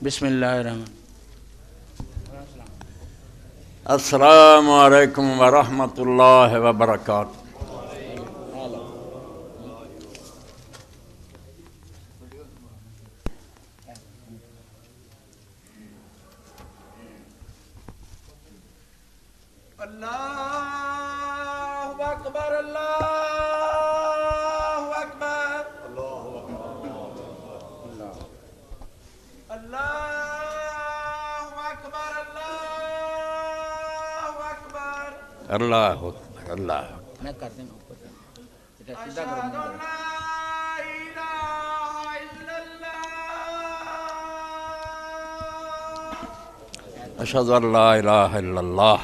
بسم اللہ الرحمن السلام علیکم ورحمۃ اللہ وبرکاتہ۔ اللہ اکبر اللہ اکبر اللہ اکبر اللہ اکبر اللہ اکبر اللہ اکبر۔ میں کر دینا اوپر سے سیدھا اشہد کروں ان لا الہ الا اللہ اشہد ان لا الہ الا اللہ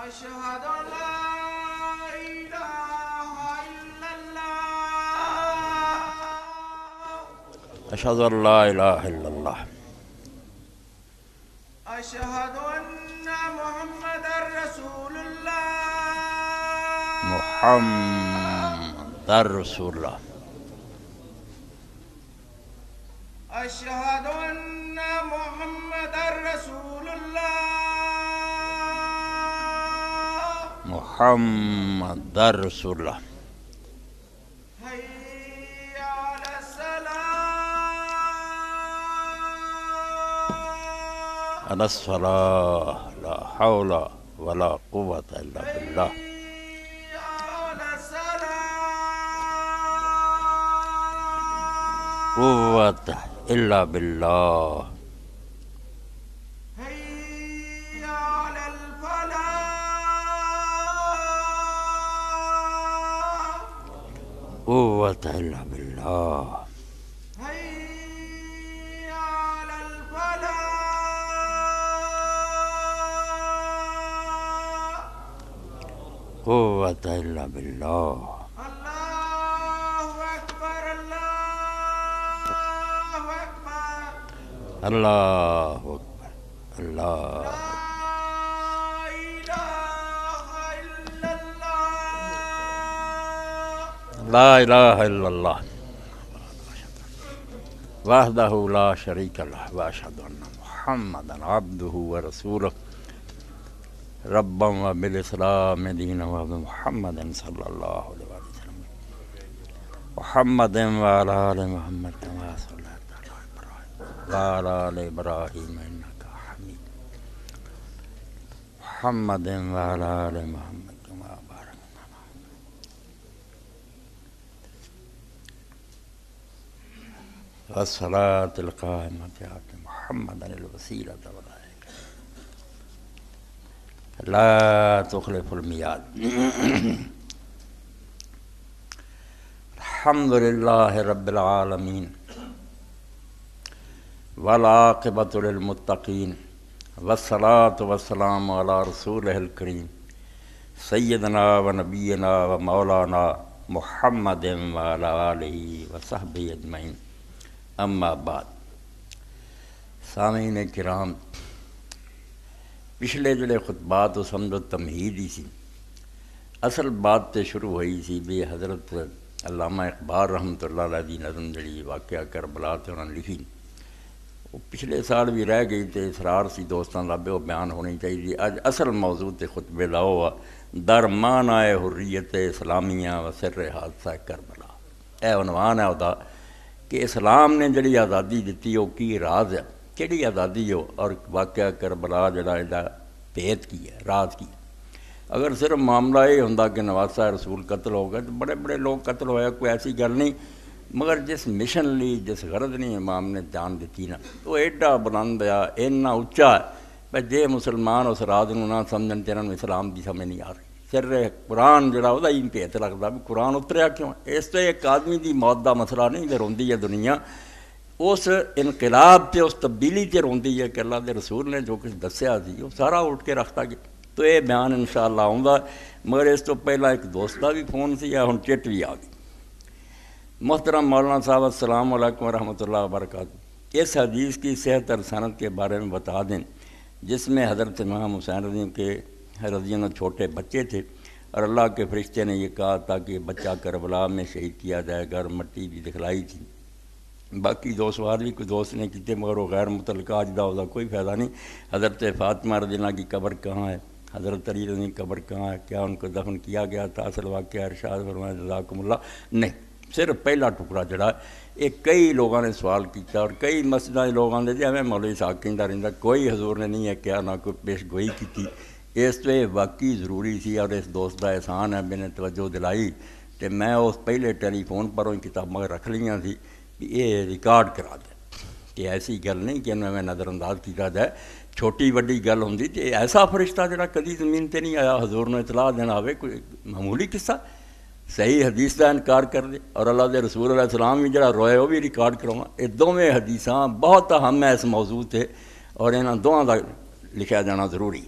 اشہد ان لا الہ الا اللہ اشہد ان لا الہ الا اللہ اشہد ان محمد رسول اللہ محمد رسول اللہ اشہد ان محمد رسول اللہ محمد رسول اللہ حی علی الصلاۃ علی الصلاۃ لا حول ولا قوۃ الا باللہ حی علی الصلاۃ قوۃ الا باللہ حی علی الفلاح قوۃ الا باللہ حی علی الفلاح قوۃ الا باللہ۔ اللہ اکبر اللہ اکبر اللہ اکبر اللہ لا الہ الا اللہ لا الہ الا اللہ وحدہ لا شریک لہ واشہد ان محمدا عبدہ ورسولہ ربا وبالاسلام دینا وبمحمد صلی اللہ علیہ وسلم محمد وعلی آل محمد کما صلیت علی ابراہیم وعلی آل ابراہیم انک حمید محمد وعلی آل محمد کما بارکت علی والصلاة القائمة آت محمدا الوسیلۃ والعافیہ لا تخلف المیعاد۔ الحمد للہ رب العالمین والعاقبۃ للمتقین والصلاة والسلام علی رسولہ الکریم سیدنا و نبینا و مولانا محمد وعلی آلہ وصحبہ اجمعین، اما بعد۔ سامعین کرام، پچھلے جڑے خطبات تو سمجھو تمہید ہی سی، اصل بات تے شروع ہوئی سی بھی حضرت علامہ اقبال رحمۃ اللہ علیہ دی نظم جڑی واقعہ کربلا تے انہوں نے لکھی، وہ پچھلے سال بھی رہ گئی تے اصرار سی دوستاں لابے وہ بیان ہونی چاہیے۔ اج اصل موضوع تے خطبے لاؤ در معنی حریت اسلامیہ و سر حادثہ کربلا، اے عنوان ہے وہ کہ اسلام نے جڑی آزادی دیتی وہ کی راز ہے، کیڑی آزادی ہو، اور واقعہ کربلا جڑا یہ بھید کی ہے، راز کی ہے۔ اگر صرف معاملہ یہ ہوتا کہ نواسہ رسول قتل ہو گئے تو بڑے بڑے لوگ قتل ہویا، کوئی ایسی گل نہیں، مگر جس مشن لی جس غرض نہیں امام نے جان دیتی نا، وہ ایڈا بلند ہے، اینا اچا ہے بھائی جے مسلمان اس راز نو نہ سمجھن تے انہاں نوں اسلام دی سمجھ نہیں آ رہی۔ سر قرآن جڑا وہ ہی بھیت لگتا بھی قرآن اتریا کیوں ہے؟ اس تو ایک آدمی دی موت دا مسئلہ نہیں تے روندی ہے دنیا، اس انقلاب تے اس تبدیلی تے روندی ہے کہ اللہ دے رسول نے جو کچھ دسیا سی وہ سارا اٹھ کے رکھتا گیا۔ تو یہ بیان انشاءاللہ آؤں، مگر اس تو پہلا ایک دوست کا بھی فون سی، ہن چٹ بھی آ گئی۔ محترم مولانا صاحب السلام علیکم ورحمۃ اللہ وبرکاتہ، اس حدیث کی صحت اور سند کے بارے میں بتا دیں جس میں حضرت امام حسین RA کے رضی اللہ چھوٹے بچے تھے اور اللہ کے فرشتے نے یہ کہا تھا کہ بچہ کربلا میں شہید کیا جائے گا، اور مٹی بھی دکھلائی تھی باقی دو سوال بھی کوئی دوست نے کیتے مگر وہ غیر متعلقہ اجدا ہوتا کوئی فائدہ نہیں. حضرت فاطمہ رضی اللہ کی قبر کہاں ہے؟ حضرت علی رضی کی قبر کہاں ہے؟ کیا ان کو دفن کیا گیا تھا؟ اصل واقعہ ارشاد فرمایا جزاکم اللہ نہیں. صرف پہلا ٹکڑا جڑا یہ کئی لوگوں نے سوال کیا اور کئی مسجدوں کے لوگ آتے تھے ہمیں مولوی صاحب کہتا رہتا کوئی حضور نے نہیں ہے کیا نہ کوئی پیش گوئی کی. اس تو یہ واقعی ضروری سی اور اس دوست کا احسان ہے میں نے توجہ دلائی تو میں اس پہلے ٹیلی فون پر وہ کتاباں رکھ لیاں تھی کہ یہ ریکارڈ کرا دے کہ ایسی گل نہیں کہ انہیں میں نظر انداز کیا جائے. چھوٹی وڈی گل ہوندی تے ایسا فرشتہ جڑا کدی زمین تے نہیں آیا حضور نے اطلاع دینا ہوئے کوئی معمولی قصہ صحیح حدیث کا انکار کر دے اور اللہ دے رسول علیہ السلام بھی جڑا روئے وہ بھی ریکارڈ کرواں. یہ دونوں حدیثاں بہت اہم ہے اس موضوع تے اور انہاں دونوں کا لکھا جانا ضروری.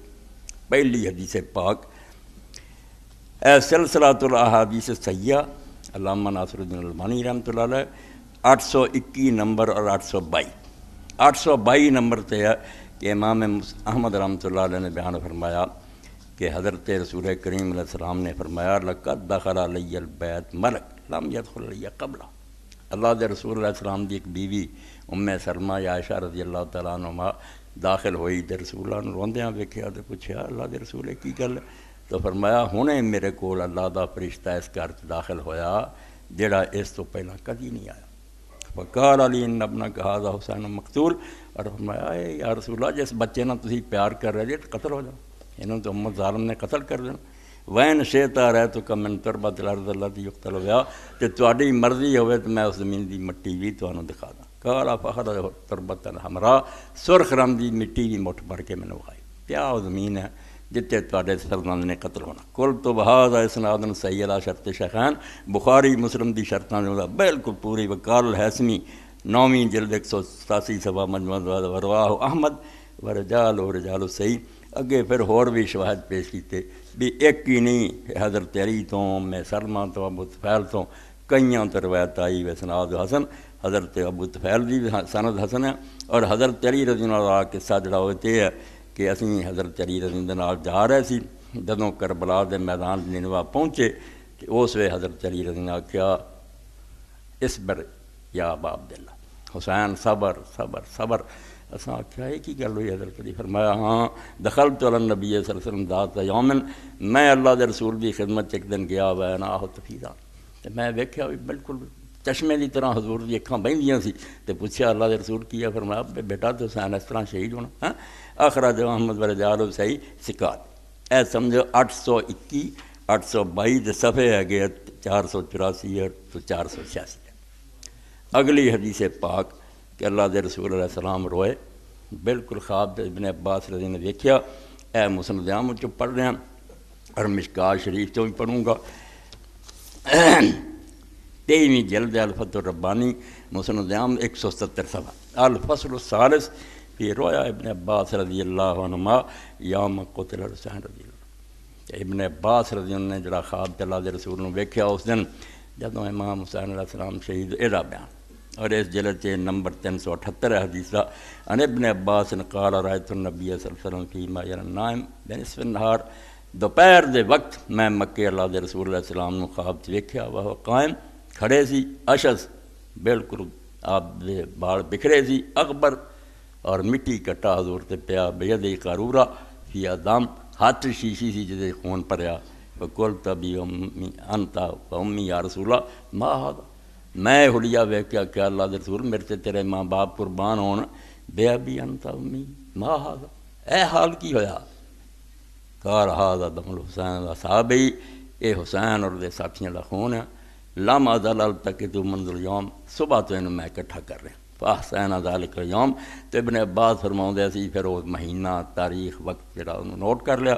پہلی حدیث پاک اے سلسلۃ الاحادیث صحیحہ علامہ ناصر الدین البانی رحمۃ اللہ علیہ 821 نمبر اور 822 نمبر تے ہے کہ امام احمد رحمۃ اللہ علیہ نے بیان فرمایا کہ حضرت رسول کریم علیہ السلام نے فرمایا لقد دخل علی البیت ملک لم يدخل علی قبلہ. اللہ دے رسول علیہ السلام دی ایک بیوی ام سلمہ یا عائشہ رضی اللہ تعالیٰ عنہما داخل ہوئی تے رسول اللہ نے روندیاں ویکھیا تے پوچھیا اللہ دے رسول کی گل ہے؟ تو فرمایا ہنے میرے کول اللہ دا فرشتہ اس گھر داخل ہویا جڑا اس تو پہلا کدی نہیں آیا. وقال علی ان ابنک ھذا حسین مقتول اور فرمایا یا رسول اللہ جس بچے نہ تسی پیار کر رہے جے قتل ہو جاؤ انہوں تو محمد ظالم نے قتل کر دینا. وین شئتا رأیتک من تربۃ الارض التی یقتل بہا تے تہاڈی مرضی ہوئے تو میں اس زمین دی مٹی بھی تانوں دکھا داں. قال فاخذ تربۃ حمراء سرخ رنگ دی مٹی بھی مٹھ بھر کے میں نے وکھائی کیا وہ زمین ہے جتے تواڈے سرزند نے قتل ہونا. قلت بہذا اسناد صحیح علی شرط شیخین بخاری مسلم دی شرطاں دے بالکل پوری. وقال الحسمی 9ویں جلد 187 صفحہ مجموعہ ورواہ احمد ورجال صحیح. اگے پھر ہور بھی شواہد پیش کیتے بھی ایک ہی نہیں حضرت علی تو میں سلمہ تو ابو طفیل تو کئیاں تو روایت آئی وسناد حسن. حضرت ابو طفیل دی سند حسن ہے اور حضرت علی رضی اللہ عنہ کے ساتھ جڑا ہوتے ہے کہ اسی حضرت علی رضی اللہ عنہ جا رہے سی جدوں کربلا دے میدان نینوا پہنچے تو اس وے حضرت علی رضی اللہ عنہ کیا اصبر یا ابا عبداللہ حسین صبر صبر صبر. اساں آخیا یہ کی گل ہوئی؟ حضرت علی فرمایا ہاں دخلت علی النبی صلی اللہ علیہ وسلم ذات یومن میں اللہ دے رسول دی خدمت ایک دن گیا ویناہ تفیضا تے میں ویکھیا بھی بالکل چشمے دی طرح حضور دی اکھاں بہندیاں سی تے پوچھیا اللہ دے رسول کی ہے؟ فرمایا بیٹا تو حسین اس طرح شہید ہونا. ہاں اخرج احمد ورجال صحیح سکات اے سمجھو 821 822 دے صفحے ہے گئے 484 اور 486. اگلی حدیث پاک کہ اللہ دے رسول علیہ السلام روئے بالکل خواب ابن عباس رضی نے دیکھیا. اے مسلم دیام چو پڑھ رہے ہیں اور مشکات شریف چوں بھی پڑھوں گا. 23ویں جلد الفتح الربانی مسلم دیام 170 صفحہ. الفصل الثالث فی رویا ابن عباس رضی اللہ عنہما یوم قتل حسین رضی اللہ. ابن عباس رضی اللہ نے جڑا خواب اللہ دے رسول نے ویکھیا اس دن جدوں امام حسین علیہ السلام شہید ایدا بیان اور اس جلد سے نمبر 378 ہے حدیث کا. ان ابن عباس قال رأیت النبی صلی اللہ علیہ وسلم فیما یرى النائم بنصف النہار دوپہر دے وقت میں مکے اللہ دے رسول علیہ السلام نے خواب چ ویکھیا وہ قائم کھڑے سی اشز بالکل آپ دے بال بکھرے سی اکبر اور مٹی کٹا حضور تے پیا بیدی قارورہ فی دم ہاتھ شیشی سی جدے خون پریا. وقلت بی امی انت و امی یا رسول اللہ ما ھذا میں حلیہ ویکھیا کہ اللہ دے رسول میرے تے تیرے ماں باپ قربان ہون بے ابی انت امی ما ھذا اے حال کی ہویا؟ قال ھذا دم الحسین صحابی اے حسین اور دے ساتھیاں دا خون ہے. لم ازل التقط منذ اليوم صبح تو انہوں میں اکٹھا کر رہے ہیں. فاحسن ذلک اليوم تو ابن عباس فرماؤندے سی پھر وہ مہینہ تاریخ وقت جڑا انہوں نوٹ کر لیا.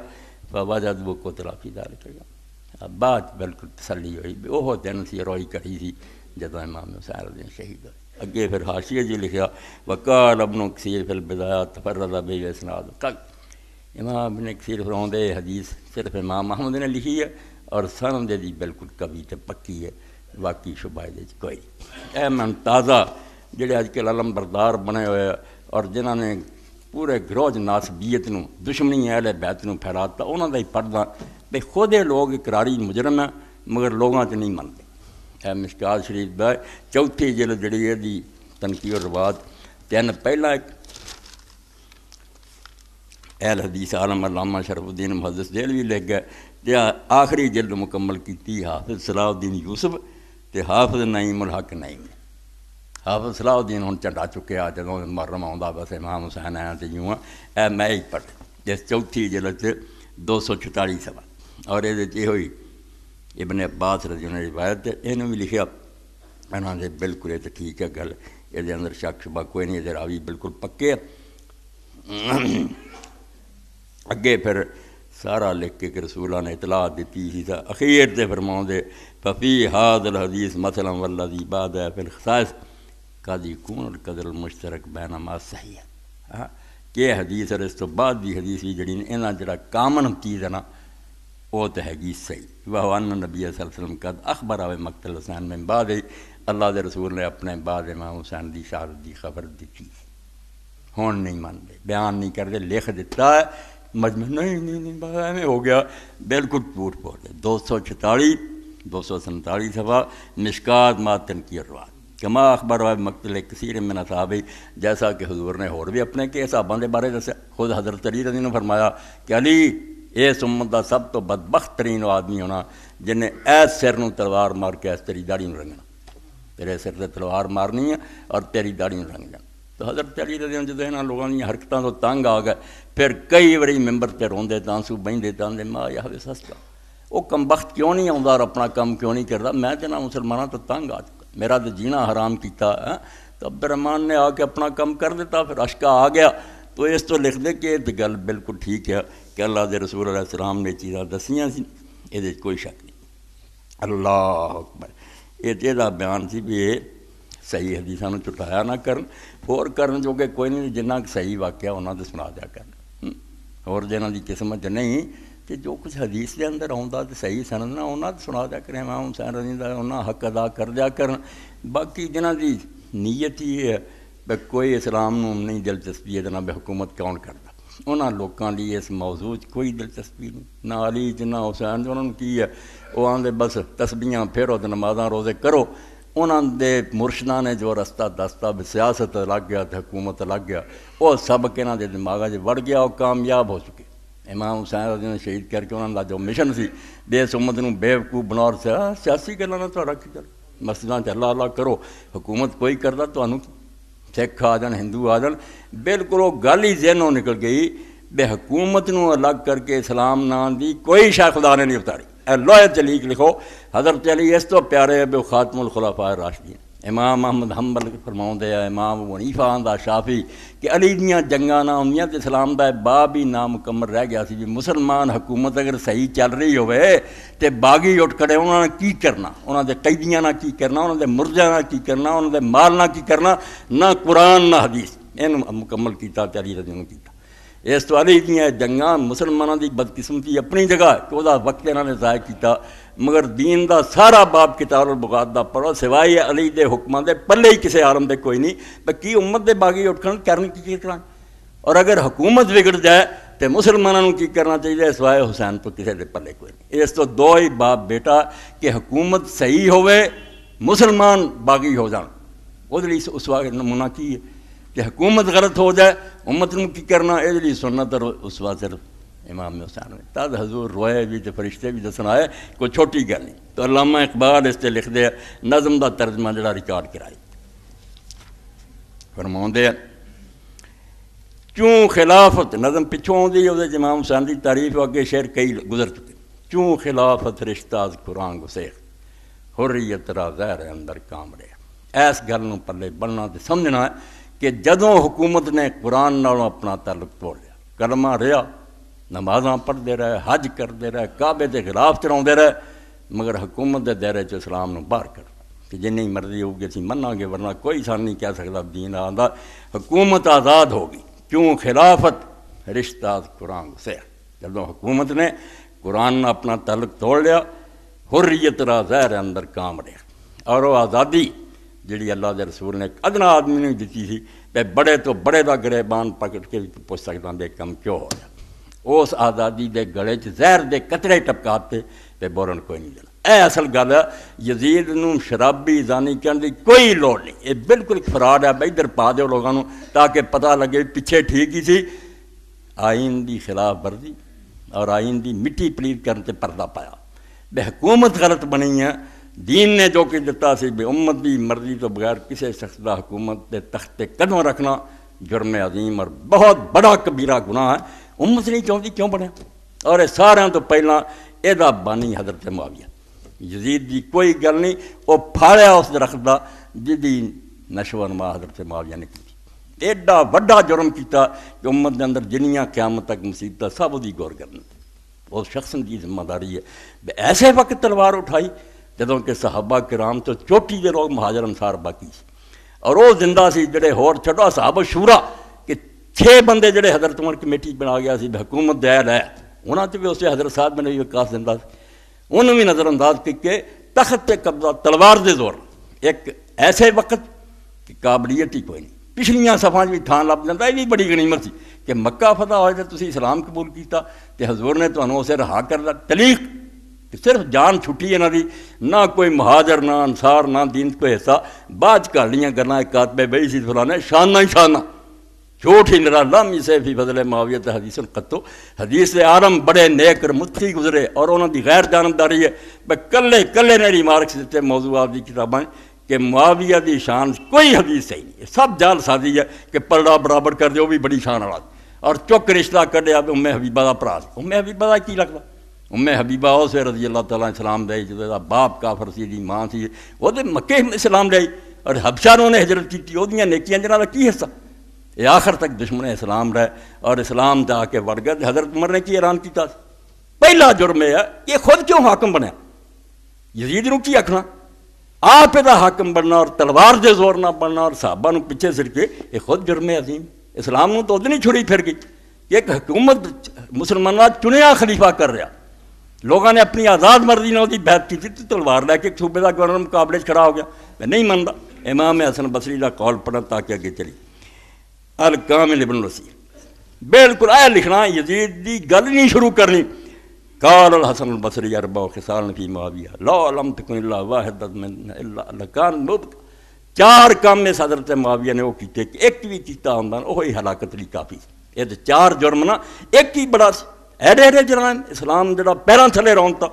فوجد وہ قتل فی ذلک اليوم بات بالکل تسلی ہوئی وہ دن سی روئی کری سی جدوں امام حسین رضی اللہ شہید ہوئے. اگے پھر حاشیہ جی لکھیا وقال ابن کثیر فی البدایہ تفرد به اسناد. امام ابن کثیر فرماؤندے حدیث صرف امام احمد نے لکھی ہے اور سند دی بالکل کبھی تے پکی ہے باقی شبہ دے کوئی. اے من تازہ جڑے اج کل علم بردار بنے ہوئے اور جنہاں نے پورے گروہ ناسبیت نو دشمنی اہل بیت نو پھیلاتا انہاں دا ہی پڑھدا بے خود لوگ اقراری مجرم ہیں مگر لوگاں تے نہیں منتے. اے مشکات شریف دا چوتھی جلد جڑی ہے دی تنقیح و روات 3 پہلا ایک اہل حدیث عالم علامہ شرف الدین محدث دہلوی لکھ گئے تے آخری جلد مکمل کیتی حافظ صلاح الدین یوسف تے حافظ نعیم الحق نعیم نے۔ حافظ صلاح الدین ہن چڑھا چکے آ جدوں محرم آਉਂਦਾ بس امام حسین آیا تے یوں اے میں ہی پڑھ جس چوتھی جلد 246 صفحہ اور یہ ہوئی ابن عباس رضی اللہ عنہ روایت انہوں بھی لکھیا انہوں نے بالکل یہ تو ٹھیک ہے گل یہ اندر شک شبہ کوئی نہیں، یہ راوی بالکل پکے اگے پھر سارا لکھ کے کہ رسولہ نے اطلاع دیتی تھی اخیر تے فرماؤں دے ففی حاض الحدیث مثلا والذی بعد فی الخصائص قد یکون القدر المشترک بینما صحیح ہے کہ حدیث اور اس تو بعد دی حدیث بھی جڑی انہاں جڑا کامن چیز ہے نا وہ تو ہے صحیح وہ ان نبی صلی اللہ علیہ وسلم قد اخبر آوے مقتل حسین میں بعد اللہ دے رسول نے اپنے بعد امام حسین دی شہادت دی خبر دیتی ہون نہیں مانتے بیان نہیں کرتے لکھ دیتا ہے مجمع نہیں میں ہو گیا بالکل جھوٹ بول دے 246 247 صفحہ مشکات ما تنقیح الروات کما اخبر آوے مقتل کثیر من اصحابہ جیسا کہ حضور نے اور بھی اپنے کے صحابہ دے بارے دسیا خود حضرت علی رضی نے فرمایا کہ علی اس امت دا سب تو بدبخت ترین آدمی ہونا جن نے ایس سر نو تلوار مار کے ایس تیری داڑھی نو رنگنا تیرے سر سے تلوار مارنی ہے اور تیری داڑھی نو رنگ جانا۔ تو حضرت علی رضی اللہ جدو انہاں لوگوں دی حرکتاں تو تنگ آ گئے پھر کئی باری ممبر تے روندے تانسو بہندے تاندے ماں یا ہوئے سستا وہ کم بخت کیوں نہیں آਉਂدا اور اپنا کام کیوں نہیں کردا میں تے نہ مسلمانوں تو تنگ آ چکا میرا تو جینا حرام کیتا تو عبد الرحمن نے آ کے اپنا کام کر دیتا پھر اشکا آ گیا تو اس تو لکھ دے کہ یہ گل بالکل ٹھیک ہے کہ اللہ دے رسول علیہ السلام نے چیزاں دسیاں سی یہ کوئی شک نہیں۔ اللہ اکبر یہ بیان سی بھی یہ صحیح حدیثاں نوں چٹایا نہ کرن اور کرن جو کہ کوئی نہیں جنہ صحیح واقعہ انہاں دے سنا دیا کرن اور جنہاں دی قسمت نہیں کہ جو کچھ حدیث دے اندر آਉਂدا تے صحیح سند نہ انہاں تے سنا دیا کریں امام حسین رضی اللہ انہاں حق ادا کر دیا کرن باقی جنہاں دی نیت ہی ہے بے کوئی اسلام نوں نہیں دلچسپی ہے جناب حکومت کون کرتا انہاں لوکاں لیے اس موضوع کوئی دلچسپی نہیں نہ علی نہ حسین انہوں نے کی ہے وہ آندے بس تسبیحاں پھیرو تے نمازاں روزے کرو انہاں دے مرشداں نے جو رستہ دستا بھی سیاست لگ گیا تے حکومت لگ گیا وہ سبق انہاں دے دماغاں 'چ وڑ گیا وہ کامیاب ہو چکے امام حسین رضی اللہ شہید کر کے انہاں دا جو مشن سی بے امت نوں بیوقوف بناؤ سیاسی گلاں نہ تہاڈا کی چل مسجداں 'چ اللہ اللہ کرو حکومت کوئی کردا تانوں سکھ آ جان ہندو آ جان بالکل وہ گل ہی ذہنوں نکل گئی بے حکومت نوں الگ کر کے اسلام نام دی کوئی شاہ خدا نے نہیں اتاری اے لوہے چلیق لکھو حضرت علی اس تو پیارے بے خاتم الخلفاء الراشدین امام احمد حنبل فرماؤں دے امام ابو حنیفہ دا شافعی کہ علی دیاں جنگاں نہ ہوندیاں تے اسلام دا باب ہی نامکمل رہ گیا سی بھی مسلمان حکومت اگر صحیح چل رہی ہوئے تے باغی اٹھ کھڑے انہاں نے کی کرنا انہاں دے قیدیاں نہ کی کرنا انہاں دے مردیاں نہ کی کرنا انہاں دے مال نہ کی کرنا نہ قرآن نہ حدیث انہوں مکمل کیتا تے علی رضی اللہ کیتا اس تو علی دیاں جنگاں مسلمانوں دی بدقسمتی اپنی جگہ کہ وہ وقت انہوں نے ضائع کیتا مگر دین دا سارا باب کتاب البغاوت دا پڑھو سوائے علی دے حکماں دے پلے ہی کسے عالم دے کوئی نہیں باقی امت دے باغی اٹھن کرن کی کران اور اگر حکومت بگڑ جائے تو مسلمانوں کی کرنا چاہیے سوائے حسین تو کسے دے پلے کوئی نہیں اس تو دو ہی باپ بیٹا کہ حکومت صحیح ہوئے مسلمان باغی ہو جان وہ لیے اس وقت نمونہ کی ہے کہ حکومت غلط ہو جائے امت نوں کی کرنا یہ لیے سنت اور اس وقت صرف امام حسین میں تد حضور روئے بھی تو فرشتے بھی دسنا ہے کوئی چھوٹی گل نہیں تو علامہ اقبال اس سے لکھ دے نظم دا ترجمہ جڑا ریکارڈ کرائی فرماؤں دے چوں خلافت نظم پچھوں دی وہ امام حسین دی تعریف اگے شعر کئی گزر چکے چوں خلافت رشتہ قرآن گسیخ حریت را زہر اندر کام رہا ایس گل نوں پلے بننا تے سمجھنا ہے کہ جدوں حکومت نے قرآن نالوں اپنا تعلق توڑ لیا کلمہ رہا نمازاں پڑھتے رہے حج کرتے رہے کعبے کے خلاف چلاتے رہے مگر حکومت کے دائرے چ اسلام نوں باہر کر کہ جنی مرضی ہوگی اسی مناں گے ورنہ کوئی سان نہیں کہہ سکتا دین آندا حکومت آزاد ہوگی کیوں خلافت رشتہ قرآن سے جدوں حکومت نے قرآن نے اپنا تعلق توڑ لیا حریت را زہر اندر کام رہا اور وہ آزادی جڑی اللہ دے رسول نے ادنا آدمی نے دیتی تھی کہ بڑے تو بڑے دا گریبان پکڑ کے پوچھ سکتا بے کم کیوں ہو رہا اس آزادی دے گلے چ زہر دے قطرے ٹپکاتے پہ بولن کوئی نہیں دینا اے اصل گل ہے یزید نوں شرابی زانی کہن دی کوئی لوڑ نہیں، یہ بالکل ایک فراڈ ہے، ادھر پا دیو لوگوں نوں تاکہ پتہ لگے پیچھے ٹھیک ہی سی، آئین دی خلاف ورزی اور آئین دی مٹی پلیت کرنے تے پردہ پایا، بے حکومت غلط بنی ہے، دین نے جو کہ دتا سی بے امت دی مرضی تو بغیر کسی شخص دا حکومت دے تخت تے قدم رکھنا جرم عظیم اور بہت بڑا کبیرہ گناہ ہے، امت نہیں چاہتی کیوں بنیا، اور سارے تو پہلا یہ بانی حضرت معاویہ، یزید دی کوئی گل نہیں، وہ پھاڑیا اس درخت دا جدی نشو و نما حضرت معاویہ نے کی، ایڈا وڈا جرم کیتا کہ امت دے اندر جنیاں قیامت تک مصیبت سب وہی غور کرنا، اس شخص کی ذمہ داری ہے، ایسے وقت تلوار اٹھائی جدوں کہ صحابہ کرام تو چوٹی دے لوگ مہاجر انصار باقی سی، اور وہ زندہ سی جڑے ہور چھڈو صحابہ شورا کہ 6 بندے جڑے حضرت عمر کمیٹی بنا گیا سی حکومت دے لے، انہاں تے بھی اسے حضرت صاحب بن نبی وقاص زندہ سی، انہوں بھی نظر انداز کہ تخت تے قبضہ تلوار دے زور، ایک ایسے وقت کہ قابلیت ہی کوئی نہیں، پچھلیاں صفحاں بھی تھان لب جاتا، یہ بھی بڑی غنیمت سی کہ مکہ فتح ہوئے تے تسی اسلام قبول کیتا تے حضور نے تانوں اسے رہا کر دا تلیق کہ صرف جان چھٹی ہے نہ دی، نہ کوئی مہاجر نہ انصار نہ دین کوئی حصہ، بعد کر لیاں کرنا ایک کاتبے بئی سی فلانے شانہ ہی شانہ جھوٹ ہی نرا لم اسے فی فضل معاویہ حدیث القطو، حدیث عالم بڑے نیک اور متقی گزرے اور انہوں دی غیر جانبداری ہے، کلے نے ریمارکس دیتے موضوعات دی کتابیں کہ معاویہ دی شان کوئی حدیث صحیح نہیں ہے، سب جال سازی ہے کہ پلڑا برابر کر دے وہ بھی بڑی شان والا، اور چک رشتہ کڈیا ام حبیبہ دا پرا سی، ام حبیبہ دا کی لگتا، ام حبیبہ اسے رضی اللہ تعالیٰ اسلام دے جدا باپ کافر سی دی ماں سی، وہ دے مکے اسلام دے اور حبشہ نے ہجرت کی وہ دیاں نیکیاں جنہاں دا کی حصہ، یہ آخر تک دشمن اسلام رہے اور اسلام جا کے وڑ گئے، حضرت عمر نے کی اعلان کیتا، پہلا جرم ہے یہ خود کیوں حاکم بنیا، یزید نو کی آکھنا، آپ دا حاکم بننا اور تلوار دے زور نہ بننا اور صحابہ نو پیچھے سر کے، یہ خود جرم عظیم، اسلام نو تو ادنی چھڑی پھر گئی، ایک حکومت مسلمانوں چنیا خلیفہ کر رہا، لوگوں نے اپنی آزاد مرضی نے وہی بیعت کی تھی، تو تلوار لے کے صوبے کا گورنر مقابلے کھڑا ہو گیا، میں نہیں منتا، امام حسن بصری کا قول پڑھا تاکہ اگے چلی، الکامل ابن الوسیر بالکل اے لکھنا یزید دی گل نہیں شروع کرنی، قال الحسن البصری اربع خصال فی معاویہ لا لم تکن الا واحد من الا لکان مبت، 4 کام اس حضرت معاویہ نے وہ کیتے کہ ایک بھی کیتا ہوندا وہی ہلاکت لی کافی، یہ 4 جرم نا ایک ہی بڑا ایڈے جرائم، اسلام جڑا پیراں تھلے رونتا،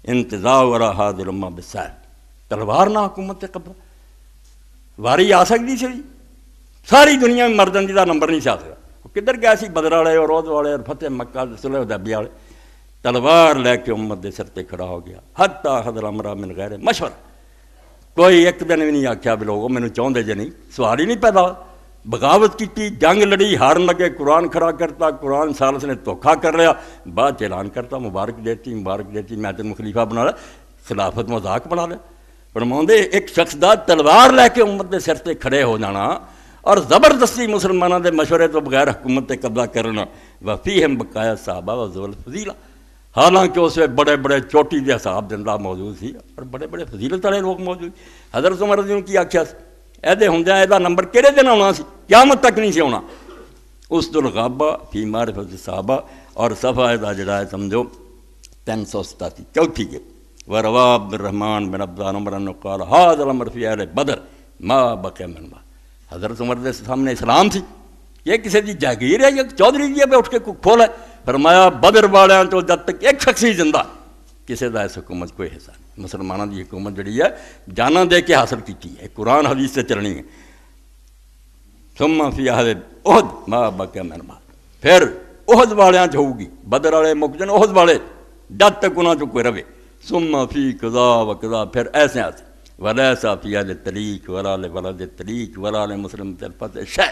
انتزاع ورا هذه الامه بالسيف، تلوار نہ حکومت تے قبضہ، واری آ سکتی سی، ساری دنیا میں مردن دا نمبر نہیں چاہ سکتا، کدھر گئے سی بدر والے اور عہد والے اور فتح مکہ صلح حدیبیہ والے، تلوار لے کے امت دے سر تے کھڑا ہو گیا، حتی حضر امرہ من غیر مشور، کوئی ایک دن بھی نہیں آکھیا بھی لوگوں میں نے چاہتے جے نہیں، سوال ہی نہیں پیدا، بغاوت کی، جنگ لڑی، ہارن لگے، قرآن کھڑا کرتا، قرآن سالس نے دھوکھا کر رہا، بعد اعلان کرتا مبارک دیتی میں تینوں خلیفہ بنا لیا، خلافت مذاق بنا لیا، فرماؤندے ایک شخص دا تلوار لے کے امت دے سر تے کھڑے ہو جانا اور زبردستی مسلمانوں دے مشورے تو بغیر حکومت تے قبضہ کرنا، وفیہم بقایا صحابہ و ذو الفضیلہ، حالانکہ اس میں بڑے بڑے چوٹی دے صحاب زندہ موجود سی اور بڑے بڑے فضیلت والے لوگ موجود، حضرت عمر رضی اللہ عنہ کی آکھیا ایدے ہوندیاں ایدہ نمبر کہڑے دن آنا سی، قیامت تک نہیں سی ہونا، اس دل غابہ فی معرفت صحابہ، اور صفحہ ایدہ جڑا ہے سمجھو 387 چوتھی کے وروا عبد الرحمن بن عبد عمر انہو قال هذا الامر فی اہل بدر ما بقی من ما، حضرت عمر دے سامنے اسلام سی، یہ کسی دی جاگیر ہے یا چودھری جی پہ اٹھ کے کھولا ہے، فرمایا بدر والیاں تو جب تک ایک شخصی زندہ کسی دا اس حکومت کوئی حصہ نہیں، مسلمانوں دی حکومت جڑی ہے جانا دے کے حاصل کی ہے، قرآن حدیث سے چلنی ہے، ثم فی اہل احد ما بقی من ما، پھر احد والیاں ہوگی، بدر والے مک جن احد والے جب تک انہاں جو کوئی رہے، ثم فی قضا و قضا، پھر ایسے ولیسا فی اہل طریق ولا ولد طریق ولا مسلم فتح شہ،